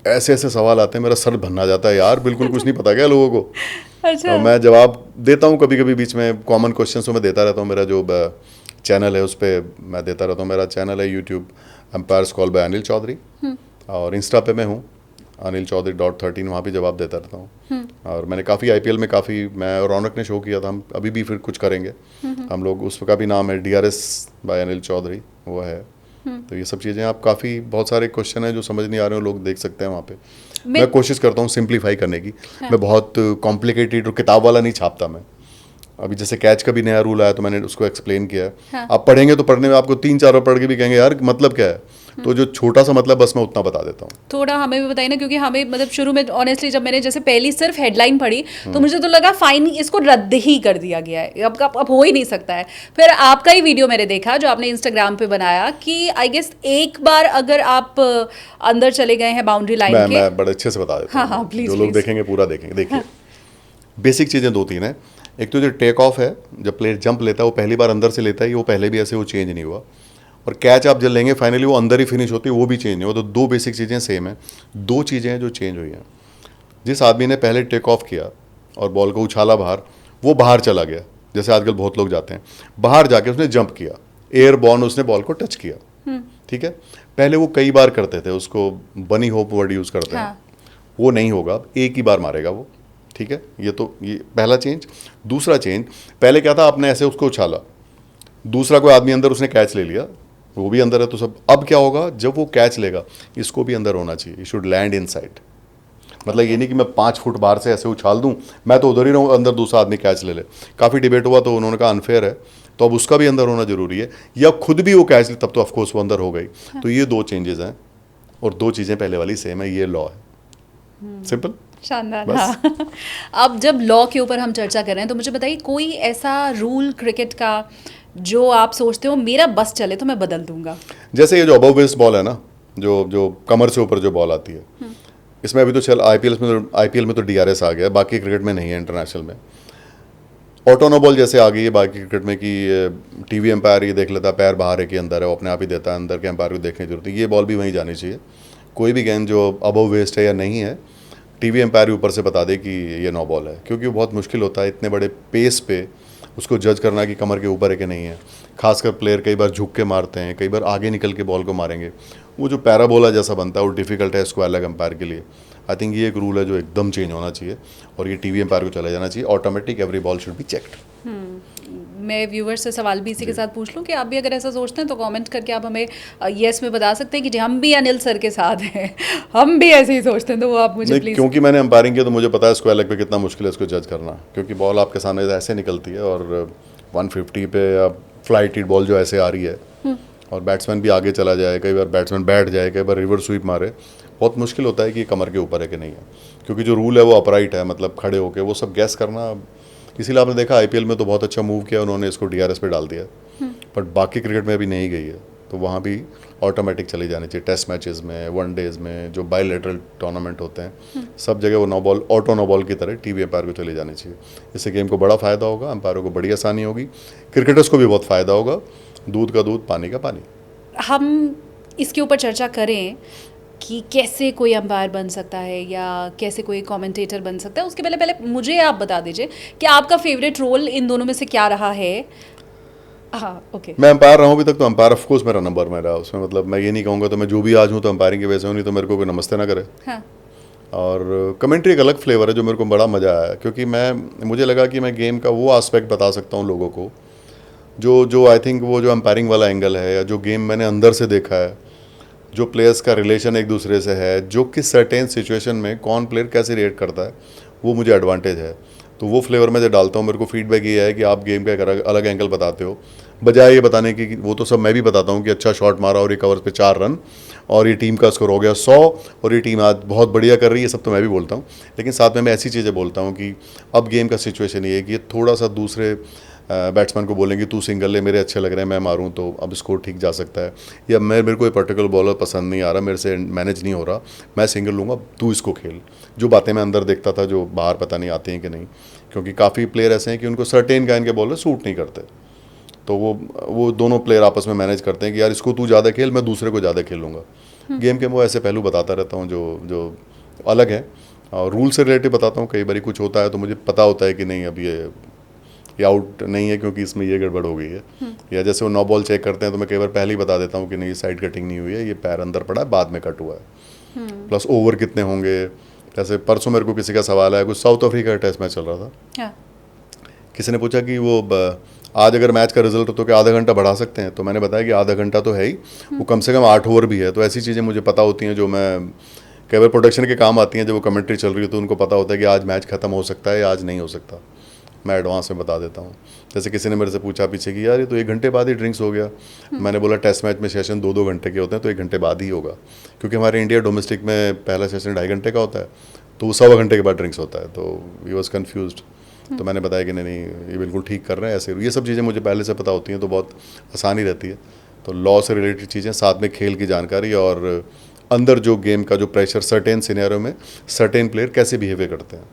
ऐसे ऐसे सवाल आते हैं, मेरा सर भरना जाता है यार, बिल्कुल कुछ नहीं पता क्या लोगों को। अच्छा। और मैं जवाब देता हूँ कभी कभी, बीच में कॉमन क्वेश्चन तो मैं देता रहता हूँ। मेरा जो चैनल है उस पर मैं देता रहता हूँ, मेरा चैनल है YouTube umpires call by Anil Chaudhary, और इंस्टा पे मैं हूँ अनिल चौधरी .13, वहाँ भी जवाब देता रहता हूँ। और मैंने काफ़ी आईपीएल में काफ़ी, मैं और रौनक ने शो किया था, हम अभी भी फिर कुछ करेंगे हम लोग, उसका भी नाम है DRS बाय अनिल चौधरी, वो है। तो ये सब चीज़ें आप, काफ़ी बहुत सारे क्वेश्चन हैं जो समझ नहीं आ रहे हो, लोग देख सकते हैं वहाँ पे। मैं कोशिश करता हूँ सिंप्लीफाई करने की। मैं बहुत कॉम्प्लिकेटेड और किताब वाला नहीं छापता मैं। अभी जैसे कैच का भी नया रूल आया तो मैंने उसको एक्सप्लेन किया है। आप पढ़ेंगे तो पढ़ने में आपको 3-4 बार पढ़ के भी कहेंगे यार मतलब क्या है, तो जो छोटा सा मतलब बस मैं उतना बता देता हूँ। थोड़ा हमें भी बताइए ना, क्योंकि हमें मतलब शुरू में ऑनेस्टली जब मैंने जैसे पहली सिर्फ हेडलाइन पढ़ी तो मुझे तो लगा फाइन इसको रद्द ही कर दिया गया है, अब हो ही नहीं सकता है। फिर आपका ही वीडियो मैंने देखा जो आपने इंस्टाग्राम पे बनाया कि आई गेस एक बार अगर आप अंदर चले गए हैं बाउंड्री लाइन के। मैं बड़े अच्छे से बता देता हूँ। हाँ, प्लीज, जो लोग देखेंगे पूरा देखेंगे। देखिए बेसिक चीज़ें 2-3 हैं। एक तो जो टेक ऑफ है, जब प्लेयर जंप लेता है वो पहली बार अंदर से लेता है, वो पहले भी ऐसे वो चेंज नहीं हुआ। और कैच आप जब लेंगे फाइनली वो अंदर ही फिनिश होती है, वो भी चेंज नहीं हुआ। तो 2 बेसिक चीज़ें सेम हैं। 2 चीज़ें हैं जो चेंज हुई हैं। जिस आदमी ने पहले टेक ऑफ किया और बॉल को उछाला बाहर, वो बाहर चला गया, जैसे आजकल बहुत लोग जाते हैं बाहर, जाके उसने जंप किया, एयर बॉर्न, उसने बॉल को टच किया, ठीक है। पहले वो कई बार करते थे, उसको बनी होप वर्ड यूज़ करते हैं, वो नहीं होगा, एक ही बार मारेगा वो, ठीक है। ये पहला चेंज। दूसरा चेंज, पहले क्या था, आपने ऐसे उसको उछाला, दूसरा कोई आदमी अंदर, उसने कैच ले लिया, वो भी अंदर है तो सब। अब क्या होगा, जब वो कैच लेगा इसको भी अंदर होना चाहिए, इट शुड लैंड इनसाइड। मतलब ये नहीं कि मैं 5 फुट बाहर से ऐसे उछाल दूं, मैं तो उधर ही रहूँ, अंदर दूसरा आदमी कैच ले ले। काफ़ी डिबेट हुआ तो उन्होंने कहा अनफेयर है, तो अब उसका भी अंदर होना जरूरी है, या खुद भी वो कैच ले तब तो ऑफकोर्स वो अंदर हो गई। तो ये 2 चेंजेस हैं, और 2 चीज़ें पहले वाली सेम है, ये लॉ है, सिंपल, शानदार। हाँ। अब जब लॉ के ऊपर हम चर्चा कर रहे हैं तो मुझे बताइए कोई ऐसा रूल क्रिकेट का जो आप सोचते हो मेरा बस चले तो मैं बदल दूंगा। जैसे ये जो अबव वेस्ट बॉल है ना, जो कमर से ऊपर जो बॉल आती है, इसमें अभी तो चल आईपीएल में तो DRS आ गया, बाकी क्रिकेट में नहीं है, इंटरनेशनल में ऑटो बॉल जैसे आ गई है बाकी क्रिकेट में, कि टीवी एम्पायर ये देख लेता है पैर बाहर है कि अंदर है, वो अपने आप ही देता है, अंदर के एम्पायर को देखने की जरूरत है। ये बॉल भी वहीं जानी चाहिए। कोई भी गेंद जो अबव वेस्ट है या नहीं है, टीवी एम्पायर ऊपर से बता दे कि ये नो बॉल है, क्योंकि वो बहुत मुश्किल होता है इतने बड़े पेस पे उसको जज करना कि कमर के ऊपर है कि नहीं है। खासकर प्लेयर कई बार झुक के मारते हैं, कई बार आगे निकल के बॉल को मारेंगे, वो जो पैराबोला जैसा बनता है वो डिफ़िकल्ट है स्क्वायर लेग एम्पायर के लिए। आई थिंक ये एक रूल है जो एकदम चेंज होना चाहिए, और ये टीवी एम्पायर को चला जाना चाहिए। Automatic every ball should be checked. मैं व्यूवर्स से सवाल भी इसी के साथ पूछ लूं कि आप भी अगर ऐसा सोचते हैं तो कमेंट करके आप हमें येस में बता सकते हैं कि जी हम भी अनिल सर के साथ हैं, हम भी ऐसे ही सोचते हैं, तो वो आप मुझे प्लीज। क्योंकि मैंने एम्पायरिंग किया तो मुझे पता है स्क्वायर लेग पे कितना मुश्किल है इसको जज करना, क्योंकि बॉल आपके सामने ऐसे निकलती है, और 150 पे या फ्लाइटेड बॉल जो ऐसे आ रही है, और बैट्समैन भी आगे चला जाए, कई बार बैट्समैन बैठ जाए, कई बार रिवर्स स्वीप मारे, बहुत मुश्किल होता है कि कमर के ऊपर है कि नहीं है, क्योंकि जो रूल है वो अपराइट है, मतलब खड़े होके वो सब गैस करना। इसीलिए आपने देखा आईपीएल में तो बहुत अच्छा मूव किया उन्होंने, इसको DRS पे डाल दिया, बट बाकी क्रिकेट में अभी नहीं गई है। तो वहाँ भी ऑटोमेटिक चली जानी चाहिए। टेस्ट मैचेस में, वनडेज में, जो बायलैटरल टूर्नामेंट होते हैं, सब जगह वो no ball, auto no ball की तरह टीवी एम्पायर को चली जानी चाहिए। इससे गेम को बड़ा फ़ायदा होगा, एम्पायरों को बड़ी आसानी होगी, क्रिकेटर्स को भी बहुत फ़ायदा होगा। दूध का दूध, पानी का पानी। हम इसके ऊपर चर्चा करें कि कैसे कोई अंपायर बन सकता है या कैसे कोई कमेंटेटर बन सकता है, उसके पहले मुझे आप बता दीजिए कि आपका फेवरेट रोल इन दोनों में से क्या रहा है। हाँ, ओके। मैं अंपायर रहा हूँ अभी तक, तो अंपायर ऑफ कोर्स मेरा नंबर में रहा। उसमें मतलब मैं ये नहीं कहूँगा तो मैं जो भी आज हूँ तो अंपायरिंग की वजह से हूँ, नहीं तो मेरे को कोई नमस्ते ना करे। हाँ। और कमेंट्री एक अलग फ्लेवर है जो मेरे को बड़ा मज़ा आया, क्योंकि मुझे लगा कि मैं गेम का वो एस्पेक्ट बता सकता हूँ लोगों को जो आई थिंक वो जो अंपायरिंग वाला एंगल है, या जो गेम मैंने अंदर से देखा है, जो प्लेयर्स का रिलेशन एक दूसरे से है, जो किस सर्टेन सिचुएशन में कौन प्लेयर कैसे रिएक्ट करता है, वो मुझे एडवांटेज है। तो वो फ्लेवर मैं जो डालता हूँ, मेरे को फीडबैक ये है कि आप गेम का एक अलग एंगल बताते हो, बजाय ये बताने की वो तो सब मैं भी बताता हूँ कि अच्छा शॉट मारा और ये कवर्स पे 4 रन और ये टीम का स्कोर हो गया 100 और ये टीम आज बहुत बढ़िया कर रही है, सब तो मैं भी बोलता हूँ। लेकिन साथ में मैं ऐसी चीज़ें बोलता हूँ कि अब गेम का सिचुएशन ये है कि ये थोड़ा सा दूसरे बैट्समैन को बोलेंगे तू सिंगल ले, मेरे अच्छे लग रहे हैं, मैं मारूं तो अब स्कोर ठीक जा सकता है, या मेरे को ये पर्टिकुलर बॉलर पसंद नहीं आ रहा, मेरे से मैनेज नहीं हो रहा, मैं सिंगल लूँगा, तू इसको खेल। जो बातें मैं अंदर देखता था जो बाहर पता नहीं आती हैं कि नहीं, क्योंकि काफ़ी प्लेयर ऐसे हैं कि उनको सर्टेन काइंड के बॉलर सूट नहीं करते, तो वो दोनों प्लेयर आपस में मैनेज करते हैं कि यार इसको तू ज़्यादा खेल, मैं दूसरे को ज़्यादा खेलूँगा। गेम के वो ऐसे पहलू बताता रहता हूँ जो अलग है, और रूल से रिलेटेड बताता हूँ। कई बार कुछ होता है तो मुझे पता होता है कि नहीं अब ये आउट नहीं है क्योंकि इसमें ये गड़बड़ हो गई है, या जैसे वो नो बॉल चेक करते हैं तो मैं कई बार पहले ही बता देता हूँ कि नहीं साइड कटिंग नहीं हुई है, ये पैर अंदर पड़ा है, बाद में कट हुआ है। प्लस ओवर कितने होंगे, जैसे परसों मेरे को किसी का सवाल आया, कुछ साउथ अफ्रीका का टेस्ट मैच चल रहा था। हाँ। किसी ने पूछा कि वो आज अगर मैच का रिजल्ट हो तो क्या आधा घंटा बढ़ा सकते हैं, तो मैंने बताया कि आधा घंटा तो है ही, वो कम से कम 8 ओवर भी है। तो ऐसी चीज़ें मुझे पता होती हैं जो मैं कई बार प्रोडक्शन के काम आती हैं। जब वो कमेंट्री चल रही है तो उनको पता होता है कि आज मैच खत्म हो सकता है या आज नहीं हो सकता, मैं एडवांस में बता देता हूँ। जैसे किसी ने मेरे से पूछा पीछे कि यार ये तो 1 घंटे बाद ही ड्रिंक्स हो गया, मैंने बोला टेस्ट मैच में सेशन 2-2 घंटे के होते हैं, तो 1 घंटे बाद ही होगा, क्योंकि हमारे इंडिया डोमेस्टिक में पहला सेशन 2.5 घंटे का होता है, तो वो 1.25 घंटे के बाद ड्रिंक्स होता है। तो ही वॉज कन्फ्यूज्ड, तो मैंने बताया कि नहीं ये बिल्कुल ठीक कर रहे हैं ऐसे। ये सब चीज़ें मुझे पहले से पता होती हैं तो बहुत आसानी रहती है। तो लॉ से रिलेटेड चीज़ें, साथ में खेल की जानकारी, और अंदर जो गेम का जो प्रेशर, सर्टेन सिनेरियो में सर्टेन प्लेयर कैसे बिहेवियर करते हैं,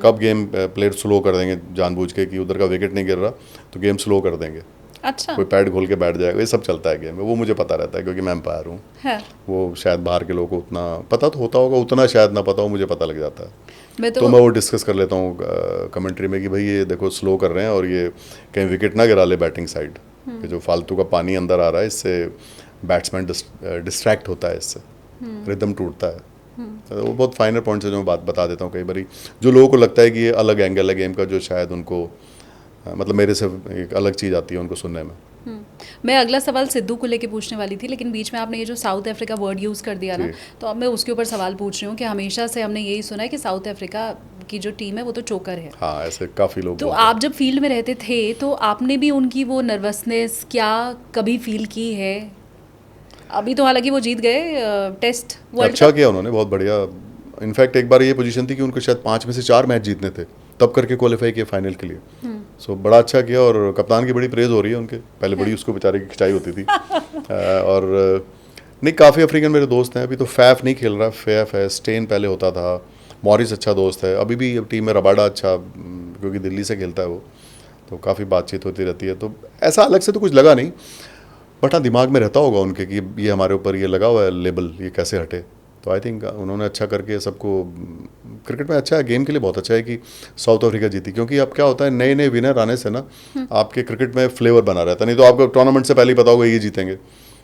कब गेम प्लेयर स्लो कर देंगे जानबूझ के कि उधर का विकेट नहीं गिर रहा तो गेम स्लो कर देंगे, अच्छा, कोई पैड खोल के बैठ जाएगा, ये सब चलता है गेम में। वो मुझे पता रहता है क्योंकि मैं एम्पायर हूँ। है। वो शायद बाहर के लोगों को उतना पता तो होता होगा, उतना शायद ना पता हो, मुझे पता लग जाता है। तो मैं वो डिस्कस कर लेता हूँ कमेंट्री में कि भाई ये देखो स्लो कर रहे हैं और ये कहीं विकेट ना गिरा ले बैटिंग साइड, कि जो फालतू का पानी अंदर आ रहा है इससे बैट्समैन डिस्ट्रैक्ट होता है, इससे रिदम टूटता है। तो वो बहुत फाइनल पॉइंट्स है जो मैं बात बता देता हूँ। कई बार जो लोगों को लगता है कि ये अलग एंगल है गेम का, जो शायद उनको मतलब मेरे से एक अलग चीज़ आती है उनको सुनने में। मैं अगला सवाल सिद्धू को लेके पूछने वाली थी, लेकिन बीच में आपने ये जो साउथ अफ्रीका वर्ड यूज़ कर दिया ना, तो अब मैं उसके ऊपर सवाल पूछ रही हूँ कि हमेशा से हमने यही सुना है कि साउथ अफ्रीका की जो टीम है वो तो चोकर है। हाँ, ऐसे काफ़ी लोग। तो आप जब फील्ड में रहते थे तो आपने भी उनकी वो नर्वसनेस क्या कभी फील की है? अभी तो हालांकि वो जीत गए टेस्ट वर्ल्ड अच्छा किया उन्होंने, बहुत बढ़िया। इनफैक्ट एक बार ये पोजीशन थी कि उनको शायद 5 में से 4 मैच जीतने थे, तब करके क्वालिफाई किया फाइनल के लिए। सो बड़ा अच्छा किया, और कप्तान की बड़ी प्रेज हो रही है उनके, पहले बड़ी उसको बेचारे की खिंचाई होती थी। और नहीं, काफ़ी अफ्रीकन मेरे दोस्त हैं। अभी तो फैफ नहीं खेल रहा, फैफ है, स्टेन पहले होता था, मॉरिस अच्छा दोस्त है, अभी भी टीम में रबाडा अच्छा, क्योंकि दिल्ली से खेलता है वो, तो काफ़ी बातचीत होती रहती है। तो ऐसा अलग से तो कुछ लगा नहीं, बट हाँ दिमाग में रहता होगा उनके कि ये हमारे ऊपर ये लगा हुआ है लेबल, ये कैसे हटे। तो आई थिंक उन्होंने अच्छा करके सबको, क्रिकेट में अच्छा है, गेम के लिए बहुत अच्छा है कि साउथ अफ्रीका जीती, क्योंकि अब क्या होता है नए नए विनर आने से ना आपके क्रिकेट में फ्लेवर बना रहता है। नहीं तो आपको टूर्नामेंट से पहले ही पता होगा ये जीतेंगे,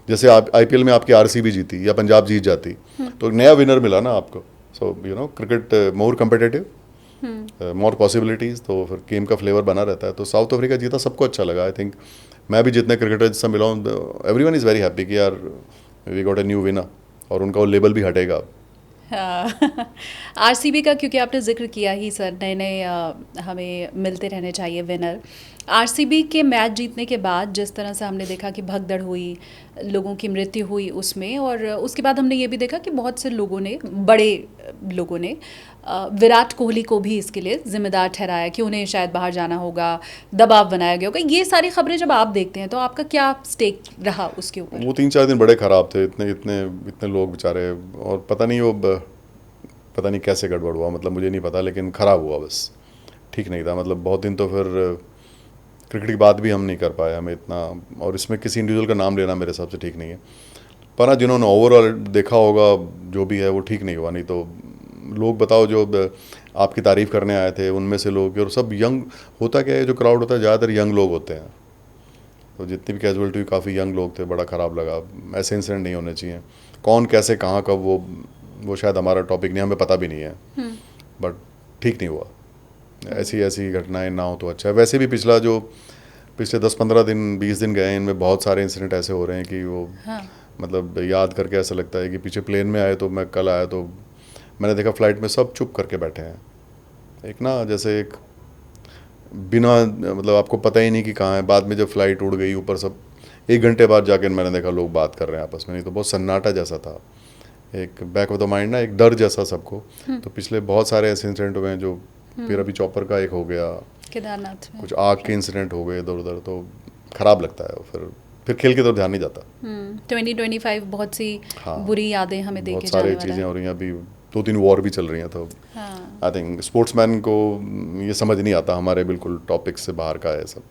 जैसे आप IPL में आपकी RCB जीती या पंजाब जीत जाती, तो नया विनर मिला ना आपको। So you know cricket more competitive, more possibilities, तो फिर गेम का फ्लेवर बना रहता है। तो साउथ अफ्रीका जीता, सबको अच्छा लगा। आई थिंक मैं भी जितने क्रिकेटर जिससे मिला हूँ, एवरीवन इज़ वेरी हैप्पी कि यार we got a new winner, और उनका वो लेबल भी हटेगा। आरसीबी का क्योंकि आपने जिक्र किया ही सर, नए नए हमें मिलते रहने चाहिए विनर। आरसीबी के मैच जीतने के बाद जिस तरह से हमने देखा कि भगदड़ हुई, लोगों की मृत्यु हुई उसमें, और उसके बाद हमने ये भी देखा कि बहुत से लोगों ने, बड़े लोगों ने विराट कोहली को भी इसके लिए जिम्मेदार ठहराया कि उन्हें शायद बाहर जाना होगा, दबाव बनाया गया होगा। ये सारी खबरें जब आप देखते हैं तो आपका क्या स्टेक रहा उसके ऊपर? वो 3-4 दिन बड़े ख़राब थे, इतने इतने इतने लोग बेचारे, और पता नहीं पता नहीं कैसे गड़बड़ हुआ, मतलब मुझे नहीं पता, लेकिन ख़राब हुआ बस, ठीक नहीं था। मतलब बहुत दिन तो फिर क्रिकेट की बात भी हम नहीं कर पाए, हमें इतना, और इसमें किसी इंडिविजुअल का नाम लेना मेरे हिसाब से ठीक नहीं है। पर हाँ, जिन्होंने ओवरऑल देखा होगा जो भी है वो ठीक नहीं हुआ। नहीं तो लोग बताओ जो आपकी तारीफ़ करने आए थे उनमें से लोग, और सब यंग, होता क्या है जो क्राउड होता है ज़्यादातर यंग लोग होते हैं, तो जितनी भी कैजुअलिटी हुई काफ़ी यंग लोग थे, बड़ा ख़राब लगा। ऐसे इंसिडेंट नहीं होने चाहिए। कौन कैसे कहाँ कब, वो शायद हमारा टॉपिक नहीं, हमें पता भी नहीं है, बट ठीक नहीं हुआ। ऐसी ऐसी घटनाएं ना हो तो अच्छा है। वैसे भी पिछले 10-15 दिन 20 दिन गए हैं, इनमें बहुत सारे इंसिडेंट ऐसे हो रहे हैं कि वो मतलब याद करके ऐसा लगता है कि पीछे प्लेन में आए, तो मैं कल आया तो मैंने देखा फ़्लाइट में सब चुप करके बैठे हैं। एक ना जैसे एक बिना, मतलब आपको पता ही नहीं कि कहाँ है। बाद में जब फ़्लाइट उड़ गई ऊपर, सब 1 घंटे बाद जाके मैंने देखा लोग बात कर रहे हैं आपस में। नहीं तो बहुत सन्नाटा जैसा था, एक बैक ऑफ द माइंड ना, एक डर जैसा सबको। तो पिछले बहुत सारे ऐसे इंसिडेंट हुए हैं जो, फिर अभी चॉपर का एक हो गया, केदारनाथ में कुछ आग के इंसिडेंट हो गए इधर उधर, तो ख़राब लगता है। फिर खेल की तरफ ध्यान नहीं जाता। 2025 बहुत सी बुरी यादें हमें देके बहुत सारी चीज़ें हो रही हैं अभी, 2-3 वॉर भी चल रही हैं, तो आई थिंक स्पोर्ट्समैन को ये समझ नहीं आता, हमारे बिल्कुल टॉपिक से बाहर का है सब।